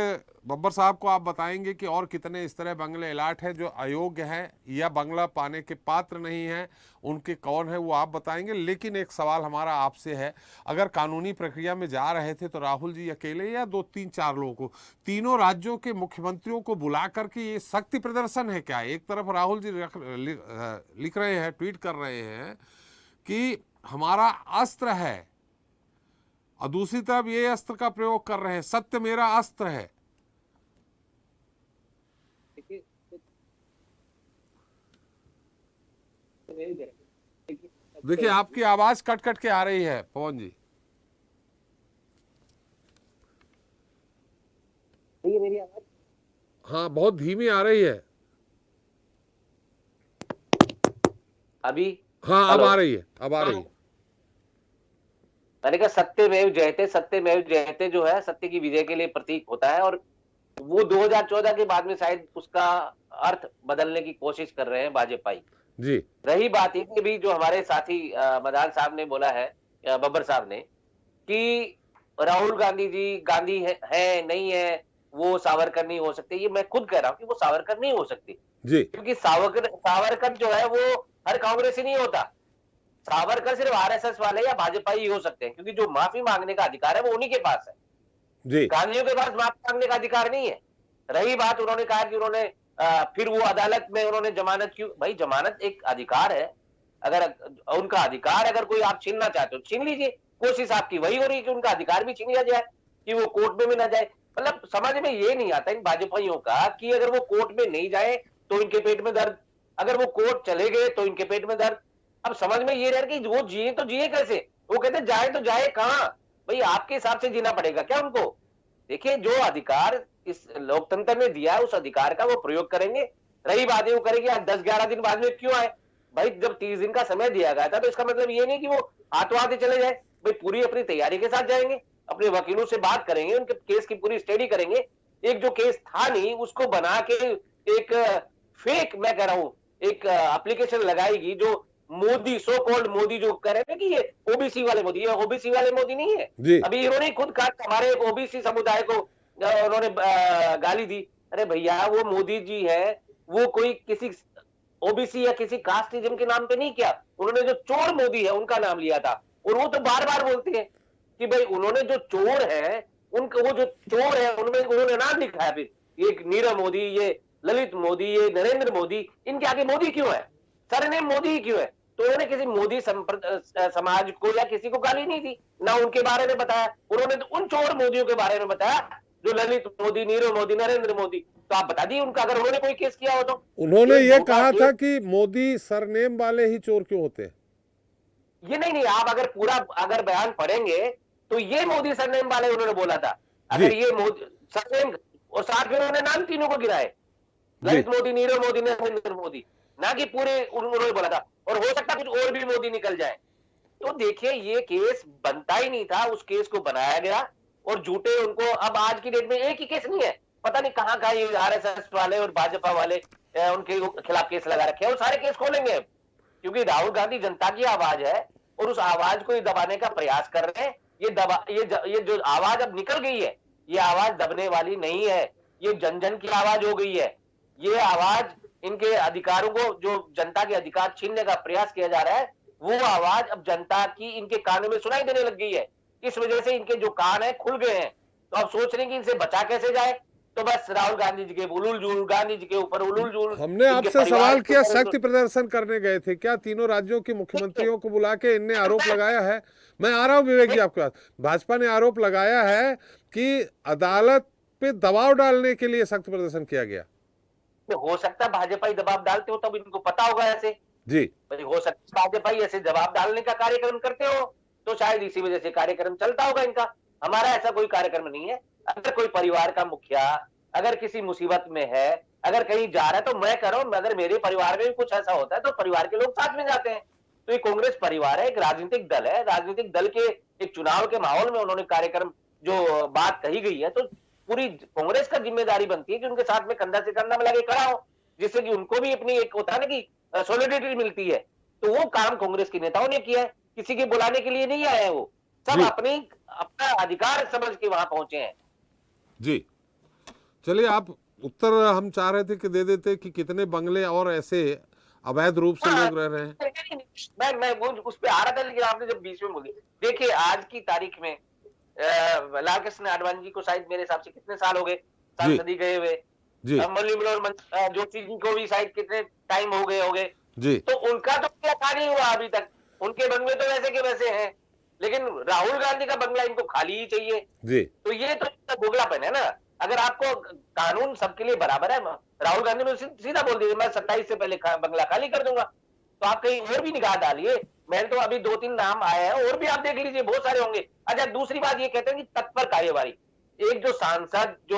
बब्बर साहब को आप बताएंगे कि और कितने इस तरह बंगले अलाट हैं जो अयोग्य हैं या बंगला पाने के पात्र नहीं हैं, उनके कौन है वो आप बताएंगे। लेकिन एक सवाल हमारा आपसे है, अगर कानूनी प्रक्रिया में जा रहे थे तो राहुल जी अकेले या 2-3-4 लोगों को, तीनों राज्यों के मुख्यमंत्रियों को बुला करके ये शक्ति प्रदर्शन है क्या? एक तरफ राहुल जी लिख रहे हैं, ट्वीट कर रहे हैं कि हमारा अस्त्र है, और दूसरी तरफ ये अस्त्र का प्रयोग कर रहे हैं, सत्य मेरा अस्त्र है। देखिए, आपकी आवाज कट कट के आ रही है पवन जी। मेरी आवाज? हाँ, बहुत धीमी आ रही है अभी? हाँ, अब आ रही है, अब आ रही है। मैंने कहा सत्यमेव जयते जो है सत्य की विजय के लिए प्रतीक होता है, और वो 2014 के बाद में शायद उसका अर्थ बदलने की कोशिश कर रहे हैं भाजपाई। जी रही बात ये कि भी जो हमारे साथी मदान साहब ने बोला है, बब्बर साहब ने, कि राहुल गांधी जी गांधी है नहीं है, वो सावरकर नहीं हो सकते। ये मैं खुद कह रहा हूं कि वो सावरकर नहीं हो सकती, जी क्योंकि सावरकर जो है वो हर कांग्रेसी नहीं होता। सावरकर सिर्फ आरएसएस वाले या भाजपा ही हो सकते हैं, क्योंकि जो माफी मांगने का अधिकार है वो उन्हीं के पास है। जी गांधियों के पास माफी मांगने का अधिकार नहीं है। रही बात, उन्होंने कहा कि उन्होंने फिर वो अदालत में उन्होंने जमानत क्यों, भाई जमानत एक अधिकार है। अगर उनका अधिकार अगर कोई आप छीनना चाहते हो छीन लीजिए। कोशिश आपकी वही हो रही है कि उनका अधिकार भी छीन लिया जाए, कि वो कोर्ट में भी ना जाए। मतलब समझ में ये नहीं आता इन भाजपाइयों का कि अगर वो कोर्ट में नहीं जाए तो इनके पेट में दर्द, अगर वो कोर्ट चले गए तो इनके पेट में दर्द। अब समझ में ये रह कि वो जिए तो जिए कैसे। वो कहते जाए तो जाए कहां। भाई आपके हिसाब से जीना पड़ेगा क्या उनको। देखिए, जो अधिकार इस लोकतंत्र ने दिया है उस अधिकार का वो प्रयोग करेंगे। रही बात है वो करेंगे। आज 10-11 दिन बाद में क्यों आए भाई, जब 30 दिन का समय दिया गया था तो इसका मतलब ये नहीं कि वो हाथों हाथ चले जाए। भाई पूरी अपनी तैयारी के साथ जाएंगे, अपने वकीलों से बात करेंगे, उनके केस की पूरी स्टडी करेंगे। एक जो केस था नहीं उसको बना के एक फेक, मैं कह रहा हूं, एक एप्लीकेशन लगाएगी जो मोदी, सो कॉल्ड मोदी जो कह रहे थे कि ये ओबीसी वाले मोदी, ये ओबीसी वाले मोदी नहीं है। अभी इन्होंने खुद कहा हमारे ओबीसी समुदाय को उन्होंने गाली दी। अरे भैया वो मोदी जी है, वो कोई किसी ओबीसी या किसी कास्टिज्म के नाम पे नहीं किया। उन्होंने जो चोर मोदी है उनका नाम लिया था। और वो तो बार बार बोलते हैं कि भाई उन्होंने जो चोर है उनका, वो जो चोर है उनमें उन्होंने नाम लिखा है। फिर ये नीरव मोदी, ये ललित मोदी, ये नरेंद्र मोदी, इनके आगे मोदी क्यों है, सरनेम मोदी ही क्यों है। तो उन्होंने किसी मोदी समाज को या किसी को गाली नहीं दी, ना उनके बारे में बताया। उन्होंने तो उन चोर मोदियों के बारे में बताया जो ललित मोदी, नीरव मोदी, नरेंद्र मोदी। तो आप बता दिए उनका, अगर उन्होंने कोई केस किया हो तो। उन्होंने ये कहा था कि मोदी सरनेम वाले ही चोर क्यों होते हैं। ये नहीं, आप अगर पूरा अगर बयान पढ़ेंगे तो ये मोदी सरनेम वाले उन्होंने बोला था। अगर ये मोदी सरनेम, और साथ में उन्होंने नाम तीनों को गिराए, ललित मोदी, नीरव मोदी, नरेंद्र मोदी, ना कि पूरे उन्होंने बोला था। और हो सकता कुछ और भी मोदी निकल जाए। तो देखिए ये केस बनता ही नहीं था, उस केस को बनाया गया और झूठे उनको। अब आज की डेट में एक ही केस नहीं है, पता नहीं कहां कहां ये आरएसएस वाले और भाजपा वाले उनके खिलाफ केस लगा रखे हैं। और सारे केस खोलेंगे क्योंकि राहुल गांधी जनता की आवाज है और उस आवाज को ये दबाने का प्रयास कर रहे हैं। ये जो आवाज अब निकल गई है, ये आवाज दबने वाली नहीं है। ये जन जन की आवाज हो गई है। ये आवाज इनके अधिकारों को, जो जनता के अधिकार छीनने का प्रयास किया जा रहा है, वो आवाज अब जनता की इनके कानों में सुनाई देने लग गई है। इस वजह से इनके जो कान है खुल गए हैं। तो अब सोच रहे हैं कि इनसे बचा कैसे जाए। तो बस राहुल गांधी जी के उलूल जुलूल, गांधी जी के ऊपर उलूल जुलूल। हमने आपसे सवाल किया, शक्ति प्रदर्शन करने गए थे क्या तीनों राज्यों के मुख्यमंत्रियों को बुला के इनने आरोप लगाया है। मैं आ रहा हूं विवेक जी आपके पास। भाजपा ने आरोप लगाया है कि अदालत पे दबाव डालने के लिए शक्ति प्रदर्शन किया गया। हो सकता है भाजपा ही दबाव डालते हो, तब इनको पता होगा ऐसे जी। हो सकता है भाजपा ही ऐसे दबाव डालने का कार्यक्रम करते हो, तो शायद इसी वजह से कार्यक्रम चलता होगा इनका। हमारा ऐसा कोई कार्यक्रम नहीं है। अगर कोई परिवार का मुखिया अगर किसी मुसीबत में है, अगर कहीं जा रहा है, तो मैं कह रहा हूं अगर मेरे परिवार में भी कुछ ऐसा होता है तो परिवार के लोग साथ में जाते हैं। तो ये कांग्रेस परिवार है, एक राजनीतिक दल है। राजनीतिक दल के एक चुनाव के माहौल में उन्होंने कार्यक्रम, जो बात कही गई है, तो पूरी कांग्रेस का जिम्मेदारी बनती है कि उनके साथ में कंधा से कंधा मिला के खड़ा हो, जिससे कि उनको भी अपनी एक होता है ना कि सॉलिडेरिटी मिलती है। तो वो काम कांग्रेस के नेताओं ने किया है, किसी के बुलाने के लिए नहीं आए हैं। वो सब अपना अधिकार समझ के वहां पहुंचे हैं। जी चलिए, आप उत्तर हम चाह रहे थे कि दे देते कि कितने बंगले और ऐसे अवैध रूप से लोग रह रहे हैं। मैं वो उस पे आ रहा था, लेकिन आपने जब बीच में बोली। देखिए आज की तारीख में लाल कृष्ण आडवाणी जी को शायद मेरे हिसाब से कितने साल हो गए सांसदी गए हुए। मुरली मनोहर जोशी जी को भी शायद कितने टाइम हो गए जी। तो उनका तो क्या नहीं हुआ अभी तक, उनके बंगले तो वैसे के वैसे हैं। लेकिन राहुल गांधी का बंगला इनको खाली ही चाहिए जी। तो ये तो दोगलापन है ना। अगर आपको कानून सबके लिए बराबर है, राहुल गांधी ने सीधा बोल दिया मैं 27 से पहले बंगला खाली कर दूंगा। तो आप कहीं और भी निगाह डालिए। मैंने तो अभी 2-3 नाम आए हैं, और भी आप देख लीजिए, बहुत सारे होंगे। अच्छा, दूसरी बात ये कहते हैं कि तत्पर कार्यवाही। एक जो सांसद, जो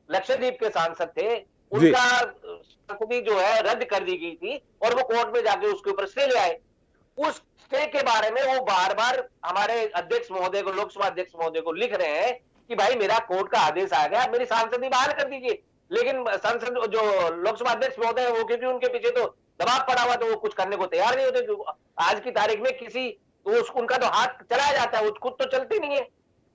लक्षद्वीप के सांसद थे, उनका संसदी जो है रद्द कर दी गई थी और वो कोर्ट में जाके उसके ऊपर स्टे ले आए। उस स्टे के बारे में वो बार बार हमारे अध्यक्ष महोदय को, लोकसभा अध्यक्ष महोदय को लिख रहे हैं कि भाई मेरा कोर्ट का आदेश आ गया, मेरी सांसदी बहाल कर दीजिए। लेकिन संसद जो लोकसभा अध्यक्ष महोदय है, वो क्योंकि उनके पीछे तो दबाव पड़ा हुआ, तो वो कुछ करने को तैयार नहीं होते। जो आज की तारीख में किसी तो उनका तो हाथ चलाया जाता है, वो खुद तो चलते नहीं है।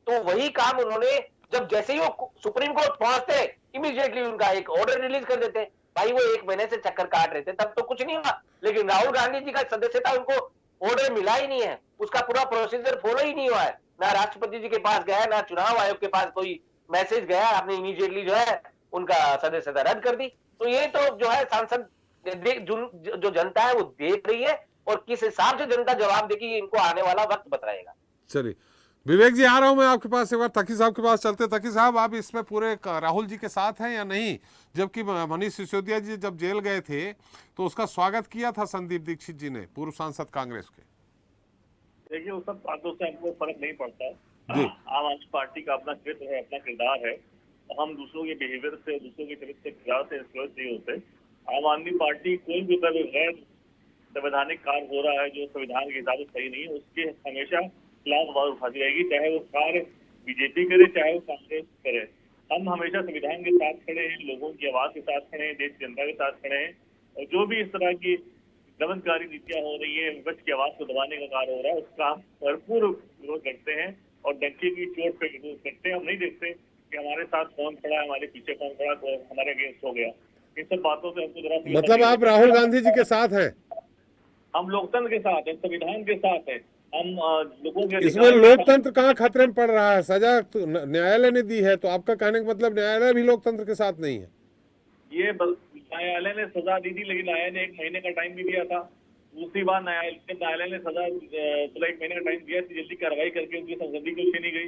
तो वही काम उन्होंने, जब जैसे ही वो सुप्रीम कोर्ट पहुंचते, इमीडिएटली उनका एक ऑर्डर रिलीज कर देते। भाई वो 1 महीने से चक्कर काट रहे थे, तब तो कुछ नहीं हुआ। लेकिन राहुल गांधी जी का सदस्यता उनको ऑर्डर मिला ही नहीं है, उसका पूरा प्रोसीजर फॉलो ही नहीं हुआ है। ना राष्ट्रपति जी के पास गया, ना चुनाव आयोग के पास कोई मैसेज गया, आपने इमीडिएटली जो है उनका सदस्यता रद्द कर दी। तो ये तो जो है सांसद जो जनता है वो देख रही है, और किस हिसाब से जनता जवाब देगी इनको आने वाला वक्त बताएगा। चलिए विवेक जी, आ रहा हूं मैं आपके पास, एक बार तकी साहब के पास चलते। तकी साहब, आप इसमें पूरे राहुल जी के साथ हैं या नहीं? जबकि मनीष सिसोदिया जी जब जेल गए थे तो उसका स्वागत किया था संदीप दीक्षित जी ने, पूर्व सांसद कांग्रेस के। देखिए, उस सब बातों से हमको फर्क नहीं पड़ता। जी। आम आदमी पार्टी का अपना चरित्र है, अपना किरदार है, और हम दूसरों के बिहेवियर से, दूसरों के चरित्र से, किरदार से इंफ्लुएंस नहीं होते। आम आदमी पार्टी कोई भी गैर संवैधानिक कार्य हो रहा है जो संविधान के हिसाब से सही नहीं है, उसके हमेशा खिलाफ आवाज उठाती रहेगी, चाहे वो कार्य बीजेपी करे, चाहे वो कांग्रेस करे। हम हमेशा संविधान के साथ खड़े हैं, लोगों की आवाज के साथ खड़े हैं, देश की जनता के साथ खड़े हैं। और जो भी इस तरह की दमनकारी नीतियां हो रही है, विपक्ष की आवाज को दबाने का कार्य हो रहा है, उसका हम भरपूर विरोध करते हैं और डंके की चोट पे विरोध करते हैं। हम नहीं देखते कि हमारे साथ कौन खड़ा है, हमारे पीछे कौन खड़ा, तो हमारे अगेंस्ट हो गया। इन सब बातों से हमको जरा, मतलब आप राहुल गांधी जी के साथ हैं? हम लोकतंत्र के साथ हैं, संविधान के साथ हैं। हम लोगों के, इसमें लोकतंत्र कहाँ खतरे में पड़ रहा है? सजा तो न्यायालय ने दी है, तो आपका कहने का मतलब न्यायालय भी लोकतंत्र के साथ नहीं है? ये न्यायालय ने सजा दी थी, लेकिन न्यायालय ने 1 महीने का टाइम भी दिया था। दूसरी बार न्यायालय ने सजा 1 महीने का टाइम दिया, इतनी जल्दी कार्रवाई करके उनकी संसदी क्यों छीनी गई?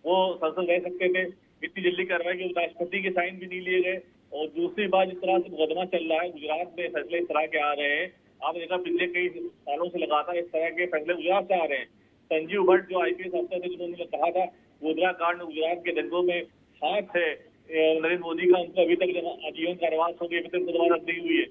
वो संसद रह सकते थे। इतनी जल्दी कार्रवाई के राष्ट्रपति के साइन भी नहीं लिए गए। और दूसरी बात, जिस तरह से मुकदमा चल रहा है, गुजरात में फैसले इस तरह के आ रहे हैं। आपने देखा पिछले कई सालों से लगातार इस तरह के फैसले गुजरात से आ रहे हैं। संजीव भट्ट जो IPS अफसर थे, जिन्होंने कहा था गोधरा कांड में गुजरात के दंगों में हाथ है नरेंद्र मोदी का, उनको अभी तक आजीवन कारावास हो गई, अभी तक मुकदमा रद्द नहीं हुई है।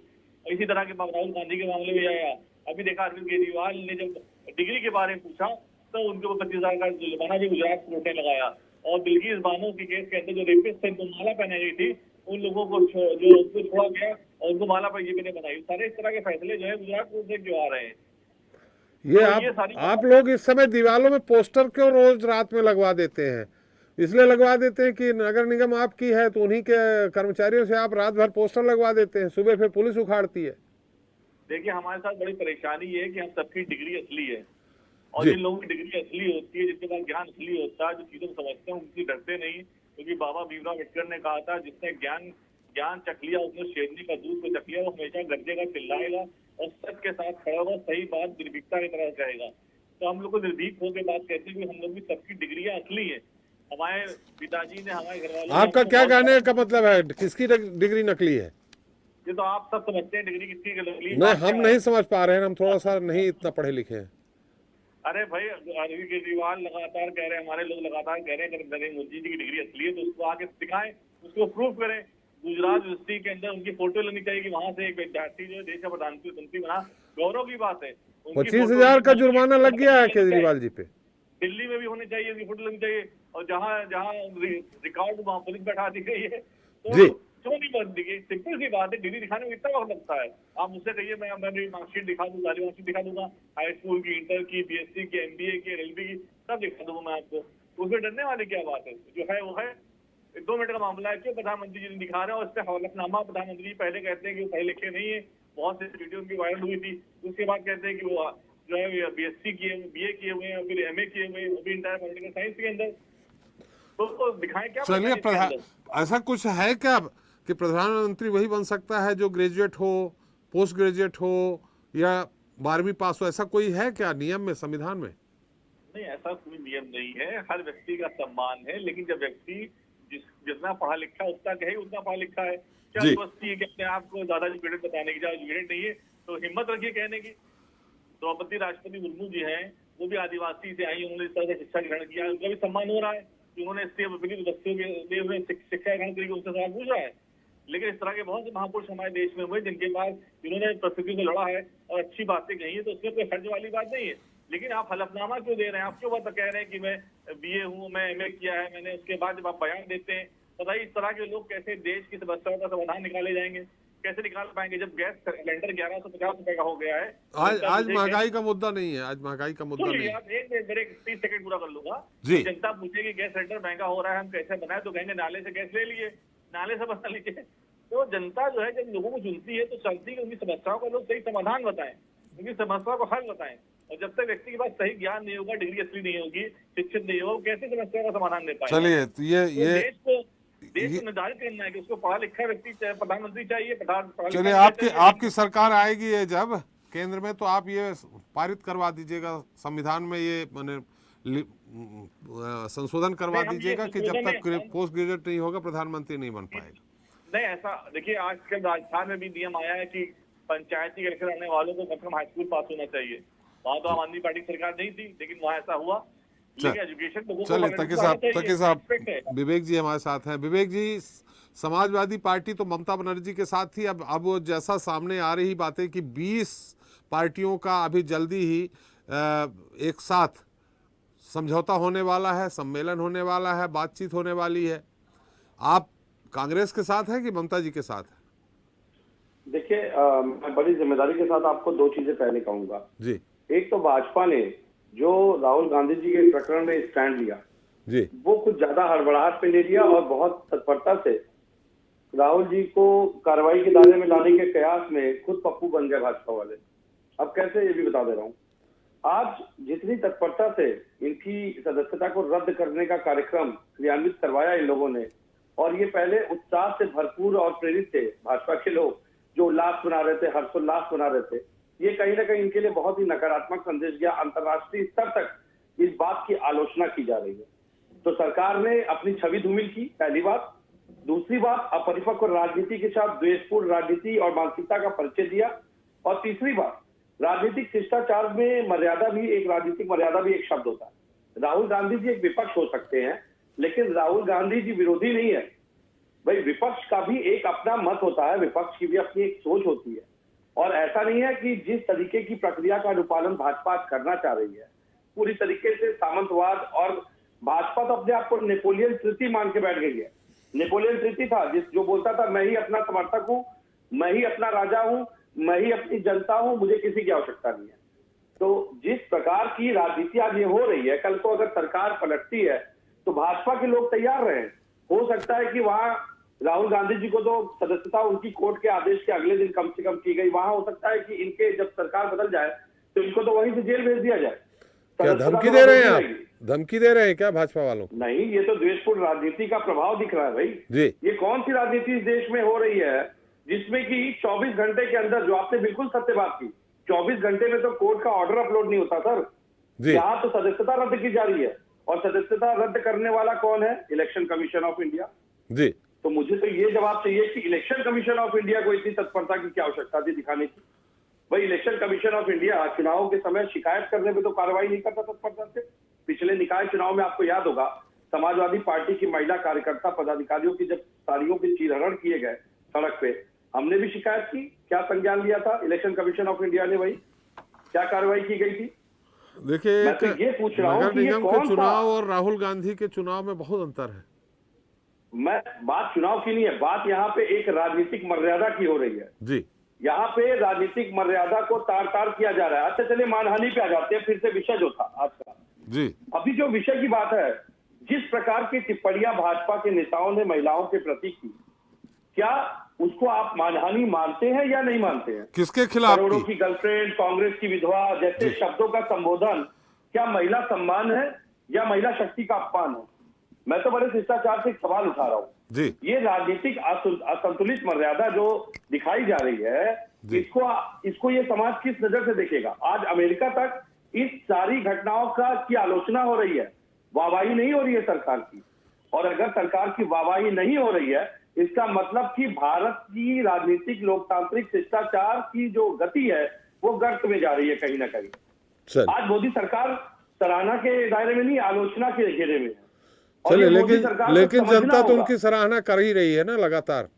इसी तरह के राहुल गांधी के मामले में आया। अभी देखा अरविंद केजरीवाल ने जब डिग्री के बारे में पूछा तो उनके ऊपर 25,000 का जुर्माना भी गुजरात कोर्ट ने लगाया। और बिल्किस बानो के केस के अंदर जो रेपिस्ट थे, उनको माला पहनाई गई थी, उन लोगों को जो उनको छोड़ा गया और उनको माला बीजेपी ने बनाई। सारे इस तरह के फैसले जो है गुजरात कोर्ट से क्यों आ रहे हैं? ये आप लोग इस समय दीवारों में पोस्टर क्यों रोज रात में लगवा देते हैं? इसलिए लगवा देते हैं कि नगर निगम आपकी है, तो उन्हीं के कर्मचारियों से आप रात भर पोस्टर लगवा देते हैं, सुबह फिर पुलिस उखाड़ती है। देखिए, हमारे साथ बड़ी परेशानी है कि हम सबकी डिग्री असली है, और जिन लोगों की डिग्री असली होती है, जिनके पास ज्ञान असली होता है, जो चीजों को समझते हैं, उनकी डरते नहीं। क्योंकि बाबा भीमराव अम्बेडकर ने कहा था, जिसने ज्ञान चख लिया, उसने शेरनी का दूध को चख लिया। वो हमेशा गरजेगा, चिल्लाएगा और सच के साथ खड़ा होगा, सही बात निर्भीकता की तरह कहेगा। तो हम लोग को निर्भीक होकर बात कहते हैं कि हम लोग भी सबकी डिग्रियां असली है। हमारे पिताजी ने, हमारे घर वालों, आपका क्या कहने का मतलब है, किसकी डिग्री नकली है? ये तो आप सब समझते हैं डिग्री किसकी नकली है। नहीं, हम नहीं समझ पा रहे हैं, हम थोड़ा सा नहीं इतना पढ़े लिखे हैं। अरे भाई, अरविंद केजरीवाल लगातार कह रहे हैं, हमारे लोग लगातार कह रहे हैं कि नरेंद्र मोदी जी की डिग्री असली है, तो उसको आके दिखाएं, उसको प्रूव करें। गुजरात यूनिवर्सिटी के अंदर उनकी फोटो लेनी चाहिए कि वहां से एक विद्यार्थी जो है देश का प्रधानमंत्री बना, गौरव की बात है। 25,000 का जुर्माना लग गया है केजरीवाल जी पे। दिल्ली में भी होनी चाहिए, उनकी फोटो लेनी चाहिए। और जहाँ रिकॉर्ड वहाँ पुलिस बैठा दी गई है, तो क्यों नहीं बन दी? सिंपल सी बात है, डिग्री दिखाने में कितना वक्त लगता है? आप मुझसे कहिए, मैं मार्कशीट दिखा दूँ, सारी मार्कशीट दिखा दूंगा, हाई स्कूल की, इंटर की, BSc की, MBA की, LLB की, सब दिखा दूंगा मैं आपको। उसमें डरने वाली क्या बात है? जो है वो है। 2 मिनट का मामला है, क्यों प्रधानमंत्री जी ने दिखा रहे हैं? और इस पर हलफनामा, प्रधानमंत्री जी पहले कहते हैं कि वो पढ़े लिखे नहीं है, बहुत सी वीडियो उनकी वायरल हुई थी। उसके बाद कहते हैं कि वो जो है BSc किए, BA किए हुए हैं, फिर MA किए हुए हैं, वो भी इंटर पॉलिटिकल साइंस के अंदर। तो दिखाएं क्या? चलिए, ऐसा कुछ है क्या कि प्रधानमंत्री वही बन सकता है जो ग्रेजुएट हो, पोस्ट ग्रेजुएट हो या 12वीं पास हो? ऐसा कोई है क्या नियम में, संविधान में? नहीं, ऐसा कोई नियम नहीं है। हर व्यक्ति का सम्मान है, लेकिन जब व्यक्ति जितना पढ़ा लिखा है, उतना कहे उतना पढ़ा लिखा है। क्या जबरदस्ती है कि अपने आप को ज्यादा एजुकेटेड बताने की? ज्यादा एजुकेटेड नहीं है तो हिम्मत रखिए कहने की। द्रौपदी राष्ट्रपति मुर्मू जी हैं, वो भी आदिवासी से आई, उन्होंने इस तरह से शिक्षा ग्रहण किया, उनका भी सम्मान हो रहा है। उन्होंने बच्चों के लिए शिक्षा ग्रहण करके उनसे सवाल पूछा है। लेकिन इस तरह के बहुत से महापुरुष हमारे देश में हुए जिनके पास, जिन्होंने प्रकृति से लड़ा है और अच्छी बातें कही है, तो उसमें कोई हर्ज वाली बात नहीं है। लेकिन आप हलफनामा क्यों दे रहे हैं? आप क्यों बात कह रहे हैं कि मैं बीए हूँ, मैं एमए किया है मैंने, उसके बाद जब आप बयान देते हैं, बताइए इस तरह के लोग कैसे देश की समस्याओं का समाधान निकाले जाएंगे? कैसे निकाल पाएंगे जब गैस सिलेंडर 1150 रुपए का हो गया है? आज महंगाई का मुद्दा नहीं है, आज महंगाई का मुद्दा नहीं है। आप एक मिनट, मेरे 30 सेकंड पूरा कर लूंगा। जी। जनता पूछेगी गैस सिलेंडर महंगा हो रहा है, हम कैसे बनाए? तो कहेंगे नाले से गैस ले लिए, नाले से बना लीजिए। तो जनता जो है जब लोगों को चुनती है तो चाहती है कि उनकी समस्याओं का लोग सही समाधान बताएं, उनकी समस्याओं को हल बताएं। और जब तक व्यक्ति के पास सही ज्ञान नहीं होगा, डिग्री असली नहीं होगी, शिक्षित नहीं होगा, वो कैसे समस्याओं का समाधान दे पाएगा? चलिए, तो ये देश को निर्धारित करना है कि उसको पढ़ा लिखा व्यक्ति चाहे प्रधानमंत्री चाहिए, चलिए, आपकी सरकार आएगी है जब केंद्र में, तो आप ये पारित करवा दीजिएगा संविधान में, ये माने संशोधन करवा दीजिएगा कि जब तक पोस्ट ग्रेजुएट नहीं होगा प्रधानमंत्री नहीं बन पाएगा। नहीं, ऐसा देखिए, आजकल राजस्थान में भी नियम आया है कि पंचायती इलेक्शन आने वालों को कम से कम हाई स्कूल पास होना चाहिए। वहां तो आम आदमी पार्टी की सरकार नहीं थी, लेकिन वहां ऐसा हुआ। चलिए, तकी साहब विवेक जी हमारे साथ हैं। विवेक जी, समाजवादी पार्टी तो ममता बनर्जी के साथ थी, अब वो जैसा सामने आ रही बातें कि 20 पार्टियों का अभी जल्दी ही एक साथ समझौता होने वाला है, सम्मेलन होने वाला है, बातचीत होने वाली है, आप कांग्रेस के साथ हैं कि ममता जी के साथ हैं? देखिए, मैं बड़ी जिम्मेदारी के साथ आपको दो चीजें पहले कहूंगा जी। एक तो भाजपा ने जो राहुल गांधी जी के प्रकरण में स्टैंड लिया जी, वो कुछ ज्यादा हड़बड़ाहट पे ले लिया और बहुत तत्परता से राहुल जी को कार्रवाई के दायरे में लाने के कयास में खुद पप्पू बन गए भाजपा वाले। अब कैसे, ये भी बता दे रहा हूँ। आज जितनी तत्परता से इनकी सदस्यता को रद्द करने का कार्यक्रम क्रियान्वित करवाया इन लोगों ने, और ये पहले उत्साह से भरपूर और प्रेरित थे भाजपा के लोग, जो उल्लास बना रहे थे, हर्षोल्लास बना रहे थे, ये कहीं ना कहीं इनके लिए बहुत ही नकारात्मक संदेश गया। अंतर्राष्ट्रीय स्तर तक इस बात की आलोचना की जा रही है। तो सरकार ने अपनी छवि धूमिल की, पहली बात। दूसरी बात, अपरिपक्व राजनीति के साथ द्वेषपूर्ण राजनीति और मानसिकता का परिचय दिया। और तीसरी बात, राजनीतिक शिष्टाचार में मर्यादा भी एक राजनीतिक मर्यादा भी एक शब्द होता है। राहुल गांधी जी एक विपक्ष हो सकते हैं, लेकिन राहुल गांधी जी विरोधी नहीं है भाई। विपक्ष का भी एक अपना मत होता है, विपक्ष की भी अपनी एक सोच होती है। और ऐसा नहीं है कि जिस तरीके की प्रक्रिया का अनुपालन भाजपा करना चाह रही है, पूरी तरीके से सामंतवाद, और भाजपा तो अपने आप को नेपोलियन तृतीय मान के बैठ गई है। नेपोलियन तृतीय था जो बोलता था मैं ही अपना समर्थक हूं, मैं ही अपना राजा हूं, मैं ही अपनी जनता हूं, मुझे किसी की आवश्यकता नहीं है। तो जिस प्रकार की राजनीति आज ये हो रही है, कल को अगर सरकार पलटती है तो भाजपा के लोग तैयार रहे। हो सकता है कि वहां राहुल गांधी जी को तो सदस्यता उनकी कोर्ट के आदेश के अगले दिन कम से कम की गई, वहां हो सकता है कि इनके जब सरकार बदल जाए तो इनको तो वहीं से जेल भेज दिया जाए। क्या धमकी दे रहे हैं आप? धमकी दे रहे हैं क्या भाजपा वालों? नहीं, ये तो द्वेषपूर्ण राजनीति का प्रभाव दिख रहा है भाई जी। ये कौन सी राजनीति इस देश में हो रही है जिसमें कि 24 घंटे के अंदर, जो आपने बिल्कुल सत्य बात की, 24 घंटे में तो कोर्ट का ऑर्डर अपलोड नहीं होता सर। यहाँ तो सदस्यता रद्द की जा रही है, और सदस्यता रद्द करने वाला कौन है? इलेक्शन कमीशन ऑफ इंडिया जी। तो मुझे तो ये जवाब चाहिए कि इलेक्शन कमीशन ऑफ इंडिया को इतनी तत्परता की क्या आवश्यकता थी दिखाने की? भाई, इलेक्शन कमीशन ऑफ इंडिया चुनाव के समय शिकायत करने में तो कार्रवाई नहीं करता तत्परता से। पिछले निकाय चुनाव में आपको याद होगा, समाजवादी पार्टी की महिला कार्यकर्ता पदाधिकारियों की जब साड़ियों के चीरहरण किए गए सड़क पे, हमने भी शिकायत की। क्या संज्ञान लिया था इलेक्शन कमीशन ऑफ इंडिया ने? भाई, क्या कार्रवाई की गई थी? देखिए, मैं तो ये पूछ रहा हूँ नगर कि ये निगम के कौन चुनाव और राहुल गांधी के चुनाव में बहुत अंतर है। मैं बात चुनाव की नहीं है, बात यहाँ पे एक राजनीतिक मर्यादा की हो रही है जी। यहाँ पे राजनीतिक मर्यादा को तार तार किया जा रहा है। अच्छा, चलिए मानहानि पे आ जाते हैं फिर से। विषय जो था आज का जी, अभी जो विषय की बात है, जिस प्रकार की टिप्पणियां भाजपा के नेताओं ने महिलाओं के प्रति की, क्या उसको आप मानहानि मानते हैं या नहीं मानते हैं? किसके खिलाफ? करोड़ों की गर्लफ्रेंड, कांग्रेस की विधवा जैसे शब्दों का संबोधन क्या महिला सम्मान है या महिला शक्ति का अपमान है? मैं तो बड़े शिष्टाचार से एक सवाल उठा रहा हूँ जी। ये राजनीतिक असंतुलित मर्यादा जो दिखाई जा रही है, इसको ये समाज किस नजर से देखेगा? आज अमेरिका तक इस सारी घटनाओं की आलोचना हो रही है, वाहवाही नहीं हो रही है सरकार की। और अगर सरकार की वाहवाही नहीं हो रही है, इसका मतलब कि भारत की राजनीतिक लोकतांत्रिक शिष्टाचार की जो गति है वो गर्त में जा रही है कहीं ना कहीं। आज मोदी सरकार सराहना के दायरे में नहीं, आलोचना के घेरे में है। चलिए, लेकिन जनता तो उनकी सराहना कर ही रही है ना लगातार।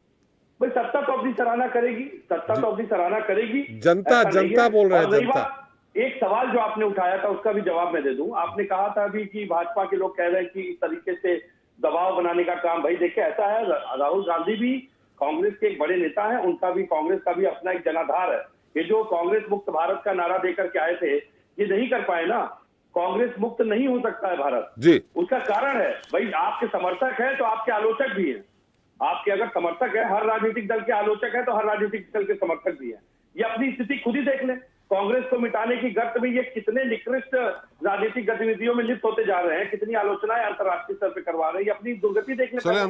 भाई, सत्ता तो अपनी सराहना करेगी, सत्ता तो अपनी सराहना करेगी। जनता बोल रहे हैं, जनता। एक सवाल जो आपने उठाया था उसका भी जवाब मैं दे दूं। आपने कहा था अभी कि भाजपा के लोग कह रहे हैं कि इस तरीके से दबाव बनाने का काम, भाई देखिए ऐसा है, राहुल गांधी भी कांग्रेस के एक बड़े नेता हैं, उनका भी, कांग्रेस का भी अपना एक जनाधार है। ये जो कांग्रेस मुक्त भारत का नारा देकर के आए थे, ये नहीं कर पाए ना। कांग्रेस मुक्त नहीं हो सकता है भारत जी। उसका कारण है, भाई आपके समर्थक है तो आपके आलोचक भी हैं। आपके अगर समर्थक है, हर राजनीतिक दल के आलोचक है तो हर राजनीतिक दल के समर्थक भी हैं। ये अपनी स्थिति खुद ही देख लें। कांग्रेस को मिटाने की गर्त में ये कितने निकृष्ट राजनीतिक गतिविधियों में लिप्त होते जा रहे हैं, कितनी आलोचनाएं अंतर्राष्ट्रीय स्तर पे करवा रहे हैं, ये अपनी दुर्गति देखने। चले,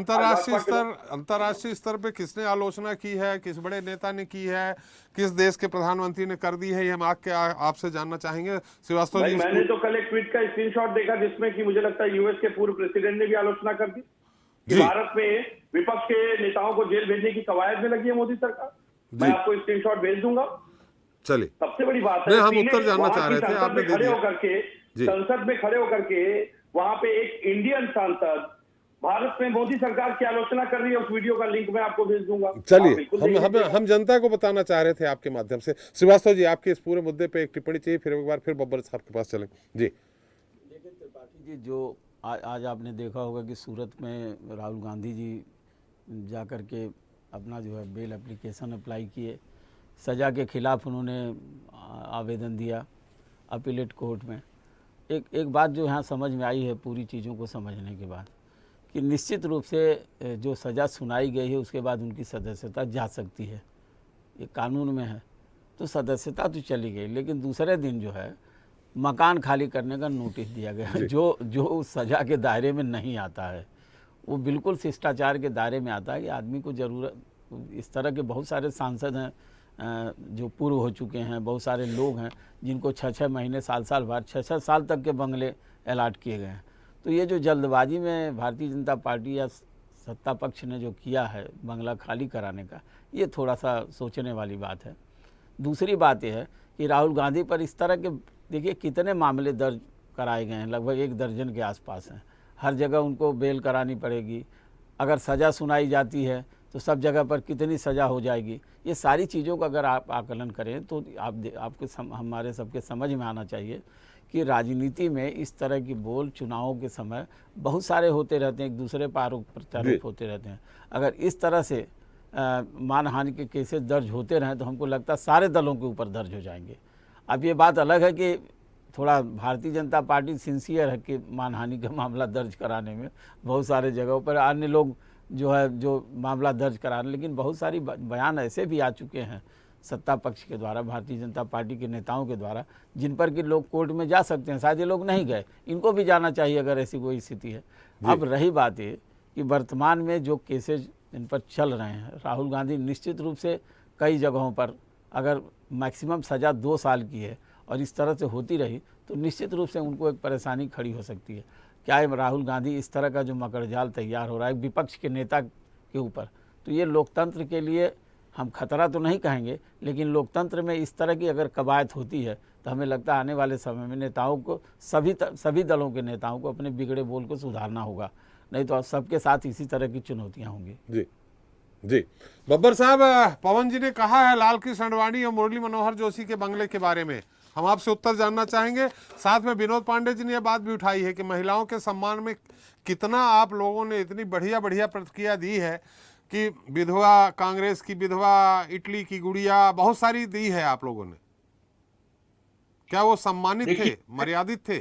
अंतर्राष्ट्रीय स्तर पे किसने आलोचना की है, किस बड़े नेता ने की है, किस देश के प्रधानमंत्री ने कर दी है, ये हम आपसे जानना चाहेंगे श्रीवास्तव जी। मैंने तो कल एक ट्वीट का स्क्रीनशॉट देखा जिसमें कि मुझे लगता है यूएस के पूर्व प्रेसिडेंट ने भी आलोचना कर दी कि भारत में विपक्ष के नेताओं को जेल भेजने की कवायद में लगी है मोदी सरकार। मैं आपको स्क्रीनशॉट भेज दूंगा। चलिए, सबसे बड़ी बात है, हम उत्तर जानना चाह रहे थे, आपने दे दिया। संसद में खड़े होकर के वहां पे एक इंडियन सांसद भारत में मोदी सरकार की आलोचना कर रही है। उस वीडियो का लिंक मैं आपको भेज दूंगा। चलिए, हम जनता को बताना चाह रहे थे आपके माध्यम से। श्रीवास्तव जी, आपके इस पूरे मुद्दे पे एक टिप्पणी चाहिए, फिर एक बार फिर बब्बर साहब के पास चलें। जी देखिए त्रिपाठी जी, जो आज आपने देखा होगा कि सूरत में राहुल गांधी जी जा कर के अपना जो है बेल एप्लीकेशन अप्लाई किए, सज़ा के ख़िलाफ़ उन्होंने आवेदन दिया अपीलेट कोर्ट में। एक बात जो यहाँ समझ में आई है पूरी चीज़ों को समझने के बाद, कि निश्चित रूप से जो सज़ा सुनाई गई है उसके बाद उनकी सदस्यता जा सकती है, ये कानून में है, तो सदस्यता तो चली गई। लेकिन दूसरे दिन जो है मकान खाली करने का नोटिस दिया गया, जो उस सज़ा के दायरे में नहीं आता है। वो बिल्कुल शिष्टाचार के दायरे में आता है कि आदमी को ज़रूरत, इस तरह के बहुत सारे सांसद हैं जो पूर्व हो चुके हैं, बहुत सारे लोग हैं जिनको 6-6 महीने, साल बाद 6-6 साल तक के बंगले अलाट किए गए हैं। तो ये जो जल्दबाजी में भारतीय जनता पार्टी या सत्ता पक्ष ने जो किया है बंगला खाली कराने का, ये थोड़ा सा सोचने वाली बात है। दूसरी बात यह है कि राहुल गांधी पर इस तरह के, देखिए कितने मामले दर्ज कराए गए हैं, लगभग 1 दर्जन के आसपास हैं। हर जगह उनको बेल करानी पड़ेगी। अगर सज़ा सुनाई जाती है तो सब जगह पर कितनी सज़ा हो जाएगी। ये सारी चीज़ों का अगर आप आकलन करें तो हमारे सबके समझ में आना चाहिए कि राजनीति में इस तरह की बोल चुनावों के समय बहुत सारे होते रहते हैं, एक दूसरे पर आरोप प्रत्यारोप होते रहते हैं। अगर इस तरह से मानहानि के केसेस दर्ज होते रहें तो हमको लगता है सारे दलों के ऊपर दर्ज हो जाएंगे। अब ये बात अलग है कि थोड़ा भारतीय जनता पार्टी सिंसियर है कि मानहानि का मामला दर्ज कराने में, बहुत सारे जगहों पर अन्य लोग जो मामला दर्ज करा रहे, लेकिन बहुत सारी बयान ऐसे भी आ चुके हैं सत्ता पक्ष के द्वारा, भारतीय जनता पार्टी के नेताओं के द्वारा, जिन पर कि लोग कोर्ट में जा सकते हैं। शायद ये लोग नहीं गए, इनको भी जाना चाहिए अगर ऐसी कोई स्थिति है। अब रही बात ये कि वर्तमान में जो केसेज इन पर चल रहे हैं, राहुल गांधी निश्चित रूप से कई जगहों पर, अगर मैक्सिमम सज़ा 2 साल की है और इस तरह से होती रही तो निश्चित रूप से उनको एक परेशानी खड़ी हो सकती है। क्या है, राहुल गांधी इस तरह का जो मकड़जाल तैयार हो रहा है विपक्ष के नेता के ऊपर, तो ये लोकतंत्र के लिए हम खतरा तो नहीं कहेंगे, लेकिन लोकतंत्र में इस तरह की अगर कवायद होती है तो हमें लगता है आने वाले समय में नेताओं को, सभी दलों के नेताओं को अपने बिगड़े बोल को सुधारना होगा, नहीं तो सबके साथ इसी तरह की चुनौतियाँ होंगी। जी बब्बर साहब, पवन जी ने कहा है लाल कृष्ण आडवाणी और मुरली मनोहर जोशी के बंगले के बारे में, हम आपसे उत्तर जानना चाहेंगे। साथ में विनोद पांडे जी ने यह बात भी उठाई है कि महिलाओं के सम्मान में कितना आप लोगों ने इतनी बढ़िया प्रतिक्रिया दी है कि विधवा, कांग्रेस की विधवा, इटली की गुड़िया, बहुत सारी दी है आप लोगों ने। क्या वो सम्मानित थे, मर्यादित थे?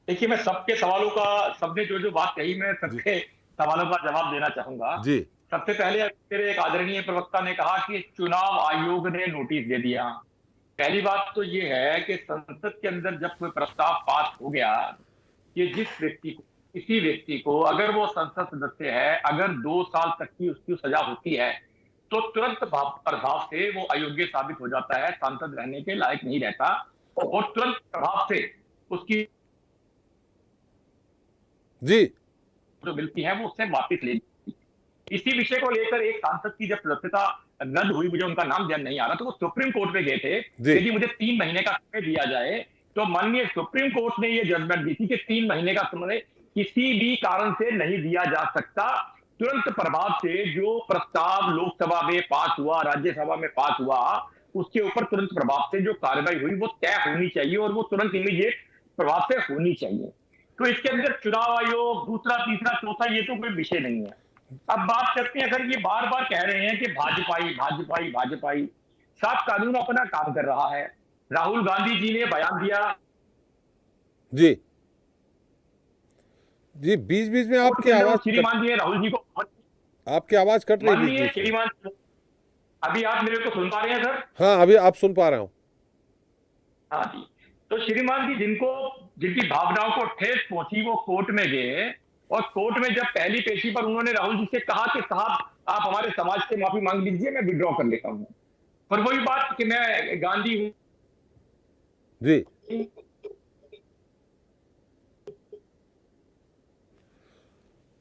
देखिए, मैं सबके सवालों का, सबने जो बात कही, मैं सबके सवालों का जवाब देना चाहूंगा। जी, सबसे पहले मेरे एक आदरणीय प्रवक्ता ने कहा कि चुनाव आयोग ने नोटिस दे दिया। पहली बात तो ये है कि संसद के अंदर जब कोई प्रस्ताव पास हो गया कि किसी व्यक्ति को अगर वो संसद सदस्य है, अगर 2 साल तक की उसकी सजा होती है तो तुरंत प्रभाव से वो अयोग्य साबित हो जाता है, सांसद रहने के लायक नहीं रहता, और तुरंत प्रभाव से उसकी जो मिलती है वो उससे वापिस ले। इसी विषय को लेकर एक सांसद की जब सदस्यता रद्द हुई, मुझे उनका नाम ध्यान नहीं आ रहा, तो वो सुप्रीम कोर्ट में गए थे। यदि मुझे 3 महीने का समय दिया जाए, तो माननीय सुप्रीम कोर्ट ने ये जजमेंट दी थी कि 3 महीने का समय किसी भी कारण से नहीं दिया जा सकता। तुरंत प्रभाव से जो प्रस्ताव लोकसभा में पास हुआ, राज्यसभा में पास हुआ, उसके ऊपर तुरंत प्रभाव से जो कार्रवाई हुई वो तय होनी चाहिए और वो तुरंत इमीडिएट प्रभाव से होनी चाहिए। तो इसके अंदर चुनाव आयोग दूसरा तीसरा चौथा ये तो कोई विषय नहीं है। अब बात करते हैं, अगर ये बार बार कह रहे हैं कि भाजपाई भाजपाई भाजपाई, साफ कानून अपना काम कर रहा है। राहुल गांधी जी ने बयान दिया। जी जी, बीच बीच में आपकी आवाज श्रीमान जी ने राहुल जी को, आपकी आवाज कट रही माननीय बीच बीच में। श्रीमान, अभी आप मेरे को सुन पा रहे हैं सर? हाँ, अभी आप सुन पा रहा हूँ। हाँ जी। तो श्रीमान जी जिनकी भावनाओं को ठेस पहुंची वो कोर्ट में गए और कोर्ट में जब पहली पेशी पर उन्होंने राहुल जी से कहा कि साहब आप हमारे समाज से माफी मांग लीजिए, मैं विड्रॉ कर लेता हूं, पर वही बात कि मैं गांधी हूं जी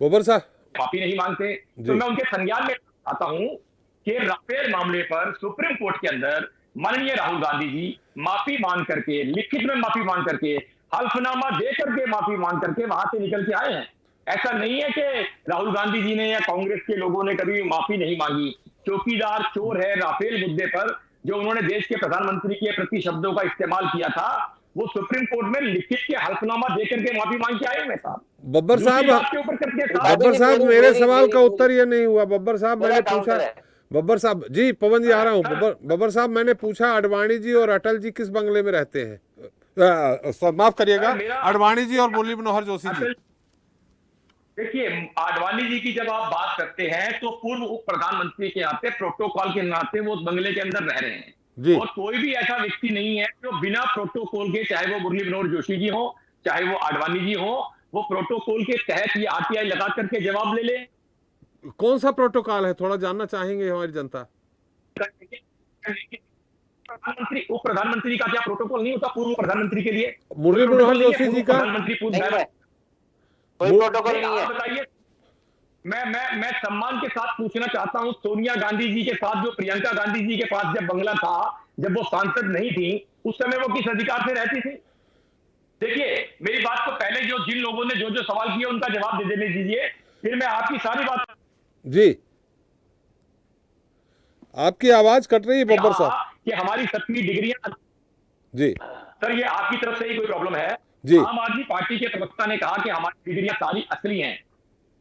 बब्बर साहब माफी नहीं मांगते, तो मैं उनके संज्ञान में आता हूं कि राफेल मामले पर सुप्रीम कोर्ट के अंदर माननीय राहुल गांधी जी माफी मांग करके, लिखित में माफी मांग करके, हल्फनामा दे करके माफी मांग करके वहां से निकल के आए हैं। ऐसा नहीं है कि राहुल गांधी जी ने या कांग्रेस के लोगों ने कभी माफी नहीं मांगी। चौकीदार चोर है राफेल मुद्दे पर जो उन्होंने देश के प्रधानमंत्री के प्रति शब्दों का इस्तेमाल किया था, वो सुप्रीम कोर्ट में लिखित के हल्फनामा देकर के माफी मांग के आए हैं साहब। बब्बर साहब, के ऊपर करके बब्बर साहब मेरे सवाल का उत्तर ये नहीं हुआ। बब्बर साहब मैंने पूछा, बब्बर साहब जी, पवन जी आ रहा हूँ। बब्बर साहब मैंने पूछा आडवाणी जी और अटल जी किस बंगले में रहते हैं? माफ करिएगा, आडवाणी जी और मुरली मनोहर जोशी जी। देखिए, आडवाणी जी की जब आप बात करते हैं तो पूर्व उप प्रधानमंत्री के नाते, प्रोटोकॉल के नाते वो उस बंगले के अंदर रह रहे हैं जी। और कोई भी ऐसा व्यक्ति नहीं है जो बिना प्रोटोकॉल के, चाहे वो मुरली मनोहर जोशी जी हो चाहे वो आडवाणी जी हो, वो प्रोटोकॉल के तहत ये आरटीआई लगा करके जवाब ले ले। कौन सा प्रोटोकॉल है, थोड़ा जानना चाहेंगे हमारी जनता। प्रधानमंत्री उप प्रधानमंत्री का क्या प्रोटोकॉल नहीं होता पूर्व प्रधानमंत्री के लिए? मुरली मनोहर जोशी जी का प्रधानमंत्री कोई प्रोटोकॉल नहीं है। बताइए, मैं सम्मान के साथ पूछना चाहता हूं, सोनिया गांधी जी के साथ जो प्रियंका गांधी जी के पास जब बंगला था, जब वो सांसद नहीं थी, उस समय वो किस अधिकार से रहती थी? देखिए, मेरी बात को पहले जिन लोगों ने जो सवाल किए उनका जवाब दे देने दीजिए, फिर मैं आपकी सारी बात। जी, आपकी आवाज कट रही है बब्बर साहब। कि हमारी 7वीं डिग्रियां, जी सर, ये आपकी तरफ से ही कोई प्रॉब्लम है? जी, आम आदमी पार्टी के प्रवक्ता ने कहा कि हमारी डिग्रियां सारी असली हैं।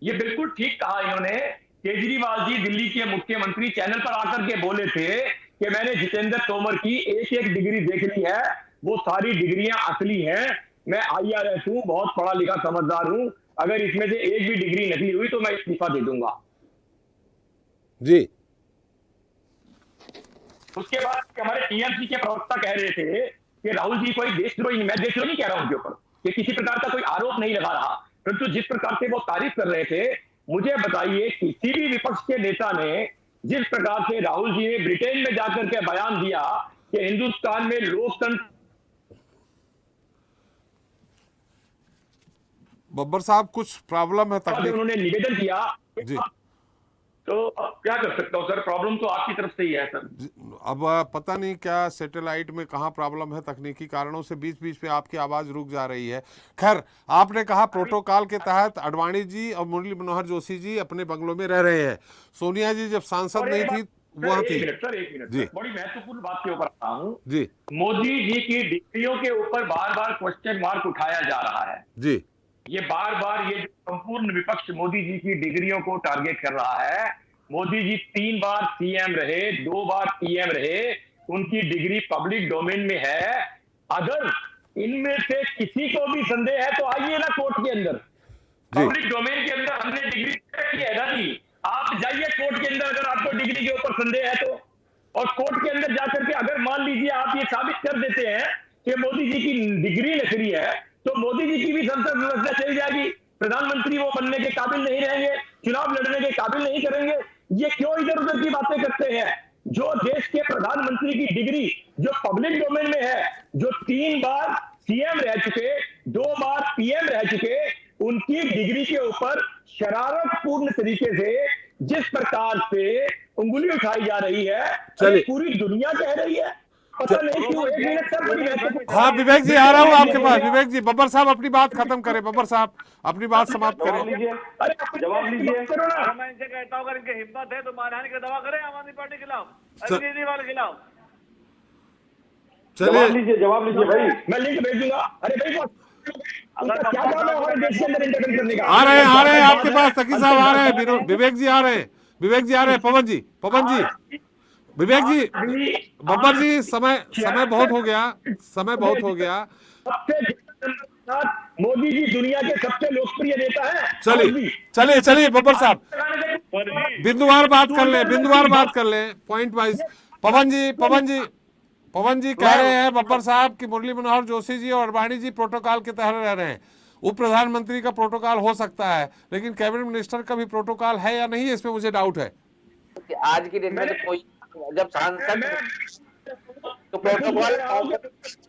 ये बिल्कुल ठीक कहा इन्होंने। केजरीवाल जी दिल्ली के मुख्यमंत्री चैनल पर आकर के बोले थे कि मैंने जितेंद्र तोमर की एक एक डिग्री देख ली है, वो सारी डिग्रियां असली हैं। मैं IRS हूं, बहुत पढ़ा लिखा समझदार हूं, अगर इसमें से एक भी डिग्री नकली हुई तो मैं इस्तीफा दे दूंगा। जी, उसके बाद हमारे TMC के प्रवक्ता कह रहे थे कि राहुल जी कोई देशद्रोही, मैं देशद्रोही नहीं कह रहा हूं उनके ऊपर, कि किसी प्रकार का कोई आरोप नहीं लगा रहा, परंतु जिस प्रकार से वो तारीफ कर रहे थे, मुझे बताइए किसी भी विपक्ष के नेता ने जिस प्रकार से राहुल जी ने ब्रिटेन में जाकर के बयान दिया कि हिंदुस्तान में लोकतंत्र। बब्बर साहब कुछ प्रॉब्लम है तकनीक, उन्होंने निवेदन किया जी, तो अब क्या कर सकता हूं सर, प्रॉब्लम तो आपकी तरफ से ही है सर। अब पता नहीं क्या सैटेलाइट में कहाँ प्रॉब्लम है, तकनीकी कारणों से बीच बीच में आपकी आवाज रुक जा रही है। खैर, आपने कहा प्रोटोकॉल के तहत आडवाणी जी और मुरली मनोहर जोशी जी अपने बंगलों में रह रहे हैं। सोनिया जी जब सांसद नहीं थी वहां थी। सर एक मिनट, जी, बड़ी महत्वपूर्ण बात के ऊपर आता हूं जी। मोदी जी की डिग्रियों के ऊपर बार बार क्वेश्चन मार्क उठाया जा रहा है। जी, ये बार बार ये संपूर्ण विपक्ष मोदी जी की डिग्रियों को टारगेट कर रहा है। मोदी जी 3 बार CM रहे, 2 बार PM रहे, उनकी डिग्री पब्लिक डोमेन में है। अगर इनमें से किसी को भी संदेह है तो आइए ना कोर्ट के अंदर, पब्लिक डोमेन के अंदर हमने डिग्री चेक की है ना जी, आप जाइए कोर्ट के अंदर अगर आपको डिग्री के ऊपर संदेह है तो, और कोर्ट के अंदर जाकर के अगर मान लीजिए आप ये साबित कर देते हैं कि मोदी जी की डिग्री नकली है, तो मोदी जी की भी संसद व्यवस्था चली जाएगी, प्रधानमंत्री वो बनने के काबिल नहीं रहेंगे, चुनाव लड़ने के काबिल नहीं करेंगे। ये क्यों इधर उधर की बातें करते हैं? जो देश के प्रधानमंत्री की डिग्री जो पब्लिक डोमेन में है, जो 3 बार CM रह चुके, 2 बार PM रह चुके, उनकी डिग्री के ऊपर शरारतपूर्ण तरीके से जिस प्रकार से उंगली उठाई जा रही है, चलिए पूरी दुनिया कह रही है, पता नहीं क्यों। 1 मिनट सर, हाँ विवेक जी आ रहा हूँ आपके पास। विवेक जी, बब्बर साहब अपनी बात खत्म करें, बब्बर साहब अपनी बात समाप्त करें। जवाब लीजिए। मैं इनसे कहता हूँ अगर इनकी हिम्मत है तो मानहानि का दवा करें आम आदमी पार्टी के खिलाफ, केजरीवाल के खिलाफ। चलिए जवाब लीजिए भाई। मैं लिंक भेजूंगा। अरे भाई वो उनका क्या काम है हमारे देश के अंदर इंटरवेंशन करने का? आ रहे हैं आपके पास तकी साहब आ रहे हैं, विवेक जी आ रहे हैं, विवेक जी आ रहे हैं, पवन जी विवेक जी, बब्बर जी, समय बहुत हो गया, समय बहुत हो गया। मोदी जी दुनिया के सबसे लोकप्रिय नेता है। चलिए बब्बर साहब, पर जी बिंदुवार बात कर ले, पॉइंट वाइज। पवन जी कह रहे हैं बब्बर साहब कि मुरली मनोहर जोशी जी और अडवाणी जी प्रोटोकॉल के तहत रह रहे हैं। उप प्रधानमंत्री का प्रोटोकॉल हो सकता है, लेकिन कैबिनेट मिनिस्टर का भी प्रोटोकॉल है या नहीं, इसमें मुझे डाउट है। आज की डेट में तो कोई, जब सांसद तो प्रोटोकॉल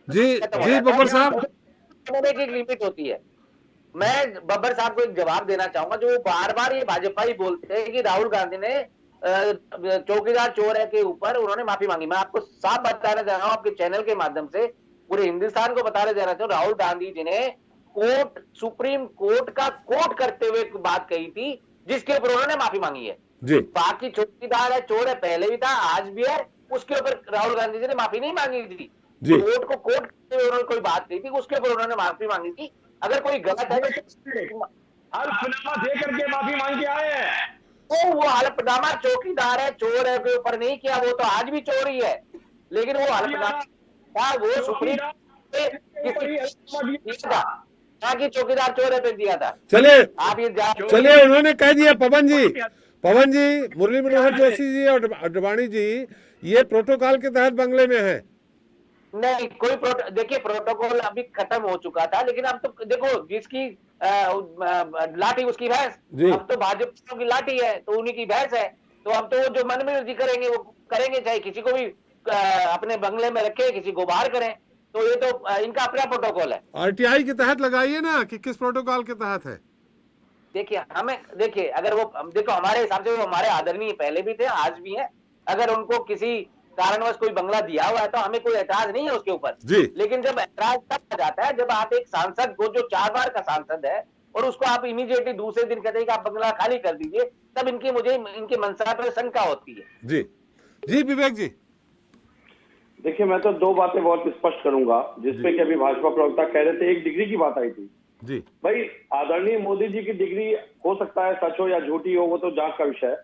जी बब्बर साहब, की लिमिट होती है। मैं बब्बर साहब को एक जवाब देना चाहूंगा, जो बार बार ये भाजपा ही बोलते हैं कि राहुल गांधी ने चौकीदार चोर है के ऊपर उन्होंने माफी मांगी। मैं आपको साफ बताना चाह रहा हूं, आपके चैनल के माध्यम से पूरे हिंदुस्तान को बताने देना चाहता हूं, राहुल गांधी जी ने सुप्रीम कोर्ट का कोर्ट करते हुए बात कही थी, जिसके ऊपर उन्होंने माफी मांगी है। जी बाकी चौकीदार है चोर है, पहले भी था आज भी है, उसके ऊपर राहुल गांधी जी ने माफी नहीं मांगी थी। जी। कोर्ट को कोर्ट करते हुए उन्होंने कोई बात कही थी, उसके ऊपर उन्होंने माफी मांगी थी। अगर कोई गलत है हल्फनामा दे करके माफी मांग के आए हैं। तो वो हल्फनामा चौकीदार है चोर है के ऊपर नहीं किया, वो तो आज भी चोर ही है, लेकिन वो हल्फनामा वो सुप्रीम कि चौकीदार चोर है पे दिया था। चलिए आप ये उन्होंने कह दिया। पवन जी, मुरली मनोहर जोशी जी और अडवाणी जी ये प्रोटोकॉल के तहत बंगले में है। नहीं, कोई देखिए प्रोटोकॉल अभी खत्म हो चुका था, लेकिन अब तो देखो जिसकी लाठी उसकी भैंस, अब तो भाजपा की लाठी है तो उन्हीं की भैंस है, तो अब तो वो जो मन में मर्जी करेंगे वो करेंगे, चाहे किसी को भी अपने बंगले में रखे, किसी को बाहर करें, तो ये तो इनका अपना प्रोटोकॉल है। आरटीआई के तहत लगाइए ना कि किस प्रोटोकॉल के तहत है। देखिए अगर वो देखो हमारे हिसाब से वो हमारे आदरणीय पहले भी थे आज भी है। अगर उनको किसी कारणवश कोई बंगला दिया हुआ है तो हमें कोई ऐतराज नहीं है उसके ऊपर, लेकिन जब ऐतराज तब आ जाता है जब आप एक सांसद को जो 4 बार का सांसद है और उसको आप इमीडिएटली दूसरे दिन कहते हैं कि आप बंगला खाली कर दीजिए, तब मुझे इनकी मंशा पर शंका होती है। जी विवेक जी, देखिए मैं तो 2 बातें बहुत स्पष्ट करूंगा, जिसपे कि अभी भाजपा प्रवक्ता कह रहे थे, एक डिग्री की बात आई थी। जी भाई आदरणीय मोदी जी की डिग्री हो सकता है सच हो या झूठी हो, वो तो जांच का विषय है,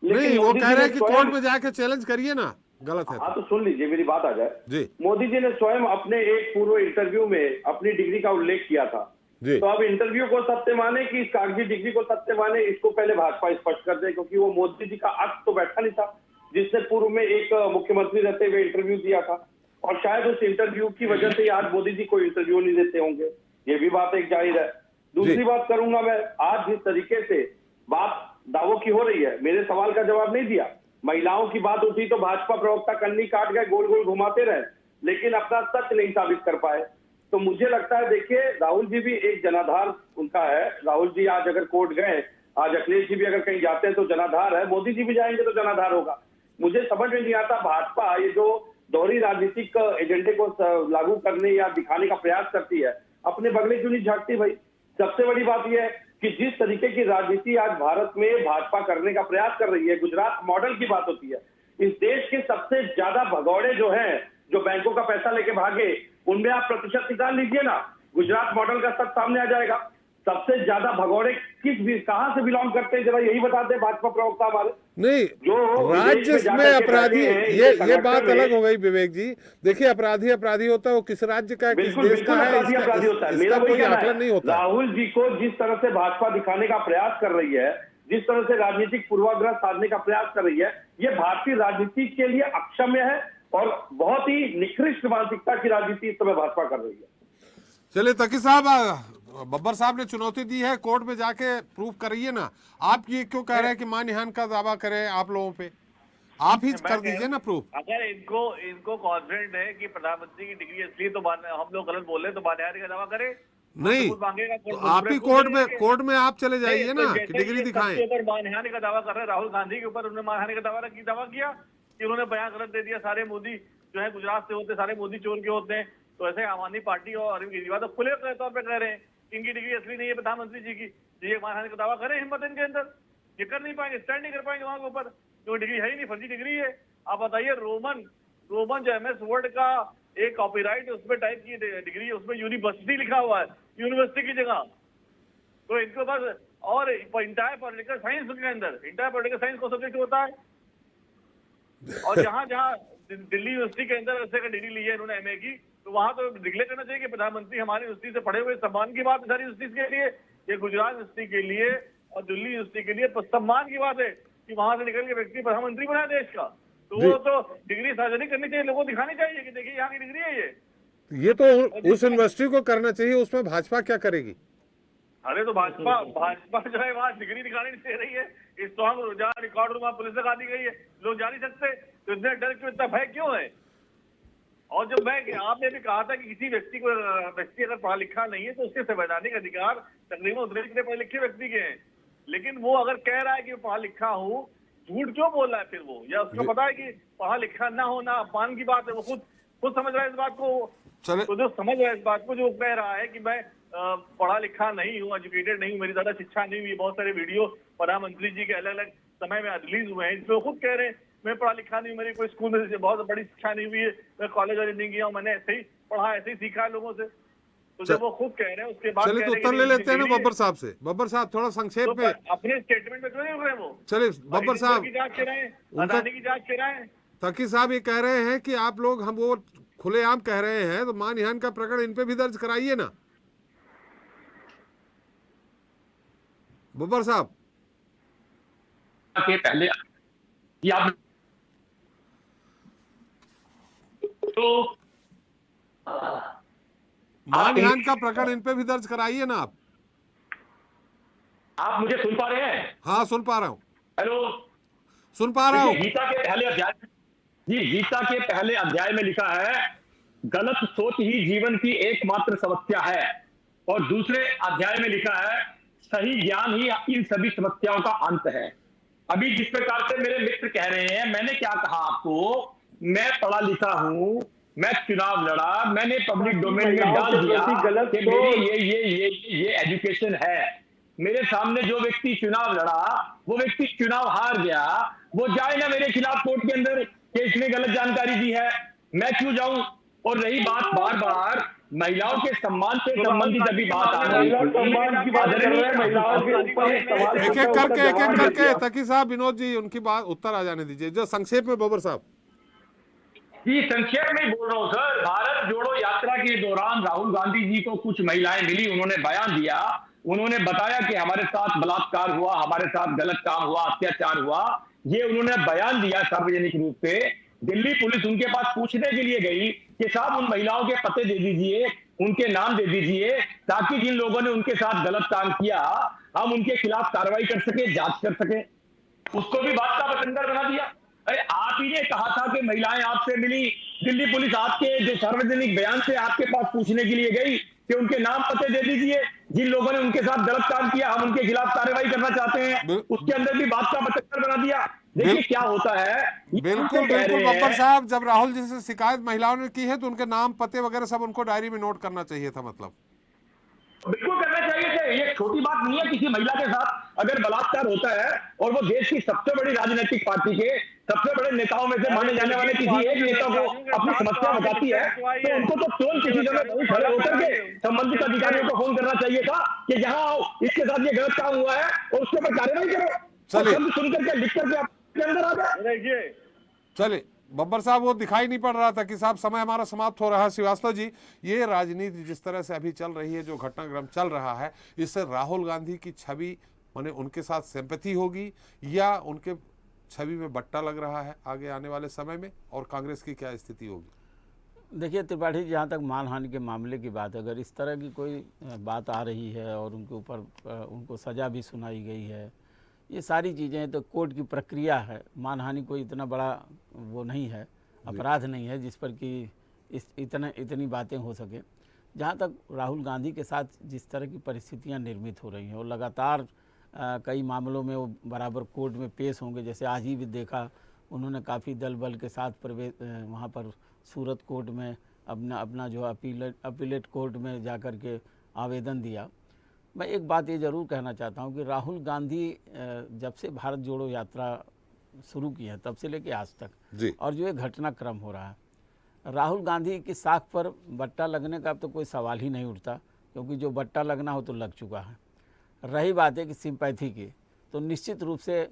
नहीं वो कह रहे हैं कि कोर्ट में जाके चैलेंज करिए ना, गलत है। हाँ तो सुन लीजिए मेरी बात आ जाए। जी मोदी जी ने स्वयं अपने एक पूर्व इंटरव्यू में अपनी डिग्री का उल्लेख किया था। तो अब इंटरव्यू को सत्य माने कि इस कागजी डिग्री को सत्य माने, इसको पहले भाजपा स्पष्ट कर दे, क्योंकि वो मोदी जी का अक्स तो बैठा नहीं था जिसने पूर्व में एक मुख्यमंत्री रहते हुए इंटरव्यू दिया था, और शायद उस इंटरव्यू की वजह से आज मोदी जी कोई इंटरव्यू नहीं देते होंगे, ये भी बात एक जाहिर है। दूसरी बात करूंगा मैं, आज जिस तरीके से बात दावों की हो रही है, मेरे सवाल का जवाब नहीं दिया। महिलाओं की बात उठी तो भाजपा प्रवक्ता कन्नी काट गए, गोल गोल घुमाते रहे, लेकिन अपना सच नहीं साबित कर पाए। तो मुझे लगता है देखिए राहुल जी भी एक जनाधार उनका है। राहुल जी आज अगर कोर्ट गए, आज अखिलेश जी भी अगर कहीं जाते हैं तो जनाधार है, मोदी जी भी जाएंगे तो जनाधार होगा। मुझे समझ में नहीं आता भाजपा ये जो दोहरी राजनीतिक एजेंडे को लागू करने या दिखाने का प्रयास करती है, अपने बगले क्यों नहीं झांकती भाई। सबसे बड़ी बात यह है कि जिस तरीके की राजनीति आज भारत में भाजपा करने का प्रयास कर रही है, गुजरात मॉडल की बात होती है। इस देश के सबसे ज्यादा भगौड़े जो हैं, जो बैंकों का पैसा लेके भागे, उनमें आप प्रतिशत निकाल लीजिए ना, गुजरात मॉडल का सब सामने आ जाएगा। सबसे ज्यादा भगौड़े कहां से बिलोंग करते हैं, जरा यही बताते हैं भाजपा प्रवक्ता हमारे। नहीं, जो राज्य में अपराधी, ये बात अलग हो गई विवेक जी। देखिए अपराधी होता है वो किस राज्य का, किस देश का है, इसका कोई आकलन नहीं होता। राहुल जी को जिस तरह से भाजपा दिखाने का प्रयास कर रही है, जिस तरह से राजनीतिक पूर्वाग्रह साधने का प्रयास कर रही है, ये भारतीय राजनीति के लिए अक्षम्य है और बहुत ही निकृष्ट मानसिकता की राजनीति इस समय भाजपा कर रही है। चलिए तकी साहब, बब्बर साहब ने चुनौती दी है, कोर्ट में जाके प्रूफ करिए ना। आप ये क्यों कह रहे हैं कि मानहानि का दावा करें आप लोगों पे, आप ही कर दीजिए ना प्रूफ। अगर इनको कॉन्फिडेंट है कि प्रधानमंत्री की डिग्री असली, तो हम लोग गलत बोल रहे हैं, तो मानहानि का दावा करें। नहीं तो आप ही कोर्ट में आप चले जाइए ना कि डिग्री दिखाएं। मानहानि का दावा कर रहे हैं राहुल गांधी के ऊपर, उन्होंने मानहानि का दावा किया कि उन्होंने बयान गलत दे दिया, सारे मोदी जो है गुजरात से होते, सारे मोदी चोर के होते हैं। तो ऐसे आम आदमी पार्टी और अरविंद केजरीवाल तो खुले तौर पर कह रहे हैं इनकी डिग्री असली नहीं है प्रधानमंत्री जी की, ये मानहानि का दावा करें हिम्मत इनके अंदर। ये कर नहीं पाएंगे, स्टैंड नहीं कर पाएंगे वहां के ऊपर, क्योंकि डिग्री है ही नहीं, फर्जी डिग्री है। आप बताइए रोमन जो MS वर्ड का एक कॉपीराइट उसमें टाइप की डिग्री है, उसमें यूनिवर्सिटी लिखा हुआ है, यूनिवर्सिटी की जगह। तो इनको बस, और इंटायर पॉलिटिकल साइंस के अंदर, इंटायर पॉलिटिकल साइंस को सब्जेक्ट होता है। और जहां जहां दिल्ली यूनिवर्सिटी के अंदर ऐसे का डिग्री ली है इन्होंने एमए की, तो वहां तो डिक्लेयर करना चाहिए कि प्रधानमंत्री हमारी यूनिवर्सिटी से पढ़े हुए, सम्मान की बात है सारी यूनिवर्सिटी के लिए। ये गुजरात यूनिवर्सिटी के लिए और दिल्ली यूनिवर्सिटी के लिए सम्मान की बात है कि वहां से निकल के व्यक्ति प्रधानमंत्री बना देश का। तो वो तो डिग्री सार्वजनिक करनी चाहिए, लोगों को दिखानी चाहिए कि देखिए यहाँ की डिग्री है ये तो उस यूनिवर्सिटी को करना चाहिए, उसमें भाजपा क्या करेगी? अरे तो भाजपा जो है वहाँ डिग्री दिखानी नहीं दे रही है। इस सॉन्ग जहाँ रिकॉर्ड रूम पुलिस लगा दी गई है, लोग जा नहीं सकते, तो इतने डर क्यों, इतना भय क्यों है? और जब आपने भी कहा था कि किसी व्यक्ति अगर पढ़ा लिखा नहीं है तो उसके संवैधानिक अधिकार तकरीबन उतने जितने पढ़े लिखे व्यक्ति के हैं, लेकिन वो अगर कह रहा है कि पढ़ा लिखा हूँ, झूठ क्यों बोल रहा है फिर वो? या उसको पता है कि पढ़ा लिखा ना होना अपमान की बात है, वो खुद समझ रहा है इस बात को। तो जो समझ रहा है इस बात को, जो कह रहा है कि मैं पढ़ा लिखा नहीं हूँ, एजुकेटेड नहीं हूँ, मेरी ज्यादा शिक्षा नहीं हुई, बहुत सारे वीडियो प्रधानमंत्री जी के अलग अलग समय में रिलीज हुए हैं, इसमें वो खुद कह रहे हैं मैं पढ़ा लिखा नहीं हूँ, मेरी कोई स्कूल में बहुत बड़ी शिक्षा नहीं हुई है, मैं कॉलेज वॉलेज नहीं गया हूँ, मैंने ऐसे ही पढ़ा, ऐसे ही सीखा है लोगों से। तो जब वो खुद कह रहे हैं उसके बाद चलिए तो उत्तर ले लेते हैं ना बब्बर साहब से। बब्बर साहब थोड़ा संक्षेप में अपने स्टेटमेंट में क्यों नहीं रहे वो? चलिए बब्बर साहब की जांच कराएं, अदानी की जांच कराएं। तकी साहब ये कह रहे हैं कि आप लोग हम वो खुलेआम कह रहे हैं, तो मानहानि का प्रकरण इन पे भी दर्ज कराइए ना बब्बर साहब। के पहले ये आप तो मानहानि का प्रकरण इन पे भी दर्ज कराइए ना आप मुझे सुन पा रहे हैं? हाँ सुन पा रहा हूँ, हेलो, सुन पा रहा हूँ। गीता के पहले अध्याय, जी गीता के पहले अध्याय में लिखा है गलत सोच ही जीवन की एकमात्र समस्या है, और दूसरे अध्याय में लिखा है सही ज्ञान ही इन सभी समस्याओं का अंत है। अभी जिस प्रकार से मेरे मित्र कह रहे हैं, मैंने क्या कहा आपको, मैं पढ़ा लिखा हूं, मैं चुनाव लड़ा, मैंने पब्लिक डोमेन में डाल दिया कि मेरी ये एजुकेशन है। मेरे सामने जो व्यक्ति चुनाव लड़ा, वो व्यक्ति चुनाव हार गया, वो जाए ना मेरे खिलाफ कोर्ट के अंदर कि इसने गलत जानकारी दी है, मैं क्यों जाऊं? और रही बात बार बार महिलाओं के सम्मान से संबंधित अभी बात आ रही है, एक एक करके तकी साहब, विनोद जी उनकी बात उत्तर आ जाने दीजिए, जो संक्षेप में बब्बर साहब। जी संक्षेप में बोल रहा हूँ सर। भारत जोड़ो यात्रा के दौरान राहुल गांधी जी को कुछ महिलाएं मिली, उन्होंने बयान दिया, उन्होंने बताया कि हमारे साथ बलात्कार हुआ, हमारे साथ गलत काम हुआ, अत्याचार हुआ, ये उन्होंने बयान दिया सार्वजनिक रूप से। दिल्ली पुलिस उनके पास पूछने के लिए गई कि साहब उन महिलाओं के पते दे दीजिए, उनके नाम दे दीजिए, ताकि जिन लोगों ने उनके साथ गलत काम किया हम उनके खिलाफ कार्रवाई कर सके, जांच कर सके। उसको भी बात का बतंगड़ बना दिया। अरे आप ही ने कहा था कि महिलाएं आपसे मिली, दिल्ली पुलिस आपके जो सार्वजनिक बयान से आपके पास पूछने के लिए गई कि उनके नाम पते दे दीजिए, जिन लोगों ने उनके साथ गलत काम किया हम उनके खिलाफ कार्रवाई करना चाहते हैं, उसके अंदर भी बात का बतंगड़ बना दिया। देखिए क्या होता है। बिल्कुल बिल्कुल बब्बर साहब, जब राहुल जी से शिकायत महिलाओं ने की है तो उनके नाम पते वगैरह सब उनको डायरी में नोट करना चाहिए था, मतलब बिल्कुल करना चाहिए थे। ये छोटी बात नहीं है, किसी महिला के साथ अगर बलात्कार होता है और वो देश की सबसे बड़ी राजनीतिक पार्टी के सबसे बड़े नेताओं में से माने जाने वाले किसी एक नेता को अपनी समस्या बताती है, तो उनको तो तुरंत किसी जगह खड़े होकर के संबंधित अधिकारियों को फोन करना चाहिए था कि जहां आओ, इसके साथ ये गलत काम हुआ है और उसके ऊपर कार्रवाई करो। चलिए सुन करके लिख करके आपके अंदर आ गए। चलिए बब्बर साहब, वो दिखाई नहीं पड़ रहा था कि साहब समय हमारा समाप्त हो रहा है। श्रीवास्तव जी, ये राजनीति जिस तरह से अभी चल रही है, जो घटनाक्रम चल रहा है, इससे राहुल गांधी की छवि माने उनके साथ सिंपैथी होगी या उनके छवि में बट्टा लग रहा है आगे आने वाले समय में, और कांग्रेस की क्या स्थिति होगी? देखिए त्रिपाठी, जहाँ तक मानहानि के मामले की बात है, अगर इस तरह की कोई बात आ रही है और उनके ऊपर उनको सज़ा भी सुनाई गई है, ये सारी चीज़ें तो कोर्ट की प्रक्रिया है। मानहानि कोई इतना बड़ा वो नहीं है, अपराध नहीं है जिस पर कि इतनी बातें हो सके। जहाँ तक राहुल गांधी के साथ जिस तरह की परिस्थितियाँ निर्मित हो रही हैं और लगातार कई मामलों में वो बराबर कोर्ट में पेश होंगे, जैसे आज ही भी देखा उन्होंने काफ़ी दल बल के साथ प्रवेश वहाँ पर सूरत कोर्ट में अपना जो अपीलेट कोर्ट में जा कर के आवेदन दिया। मैं एक बात ये ज़रूर कहना चाहता हूँ कि राहुल गांधी जब से भारत जोड़ो यात्रा शुरू की है तब से लेके आज तक, और जो ये घटनाक्रम हो रहा है, राहुल गांधी की साख पर बट्टा लगने का अब तो कोई सवाल ही नहीं उठता, क्योंकि जो बट्टा लगना हो तो लग चुका है। रही बात है कि सिंपैथी की, तो निश्चित रूप से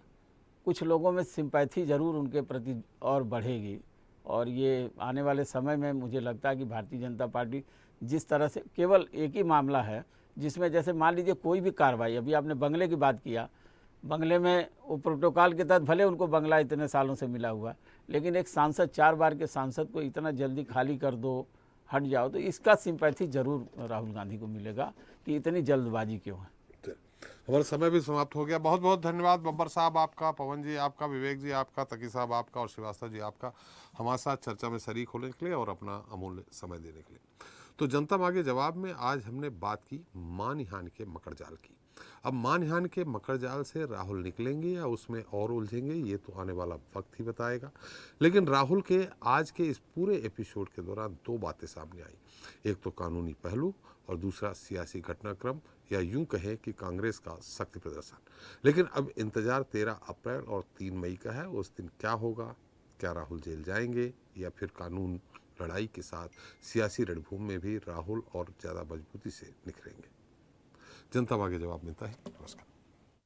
कुछ लोगों में सिंपैथी ज़रूर उनके प्रति और बढ़ेगी, और ये आने वाले समय में मुझे लगता है कि भारतीय जनता पार्टी जिस तरह से, केवल एक ही मामला है जिसमें जैसे मान लीजिए कोई भी कार्रवाई, अभी आपने बंगले की बात किया, बंगले में वो प्रोटोकॉल के तहत भले उनको बंगला इतने सालों से मिला हुआ, लेकिन एक सांसद, 4 बार के सांसद को इतना जल्दी खाली कर दो, हट जाओ, तो इसका सिंपैथी जरूर राहुल गांधी को मिलेगा कि इतनी जल्दबाजी क्यों है। हमारा समय भी समाप्त हो गया। बहुत बहुत धन्यवाद बब्बर साहब आपका, पवन जी आपका, विवेक जी आपका, तकी साहब आपका और श्रीवास्तव जी आपका हमारे साथ चर्चा में शरीक होने के लिए और अपना अमूल्य समय देने के लिए। तो जनता मांगे जवाब में आज हमने बात की मानहान के मकड़जाल की। अब मानहान के मकड़जाल से राहुल निकलेंगे या उसमें और उलझेंगे, ये तो आने वाला वक्त ही बताएगा। लेकिन राहुल के आज के इस पूरे एपिसोड के दौरान 2 बातें सामने आई, एक तो कानूनी पहलू और दूसरा सियासी घटनाक्रम, या यूं कहें कि कांग्रेस का शक्ति प्रदर्शन। लेकिन अब इंतजार 13 अप्रैल और 3 मई का है। उस दिन क्या होगा, क्या राहुल जेल जाएंगे या फिर कानून लड़ाई के साथ सियासी रणभूमि में भी राहुल और ज़्यादा मजबूती से निखरेंगे। जनता मांगे जवाब मिलता है। नमस्कार।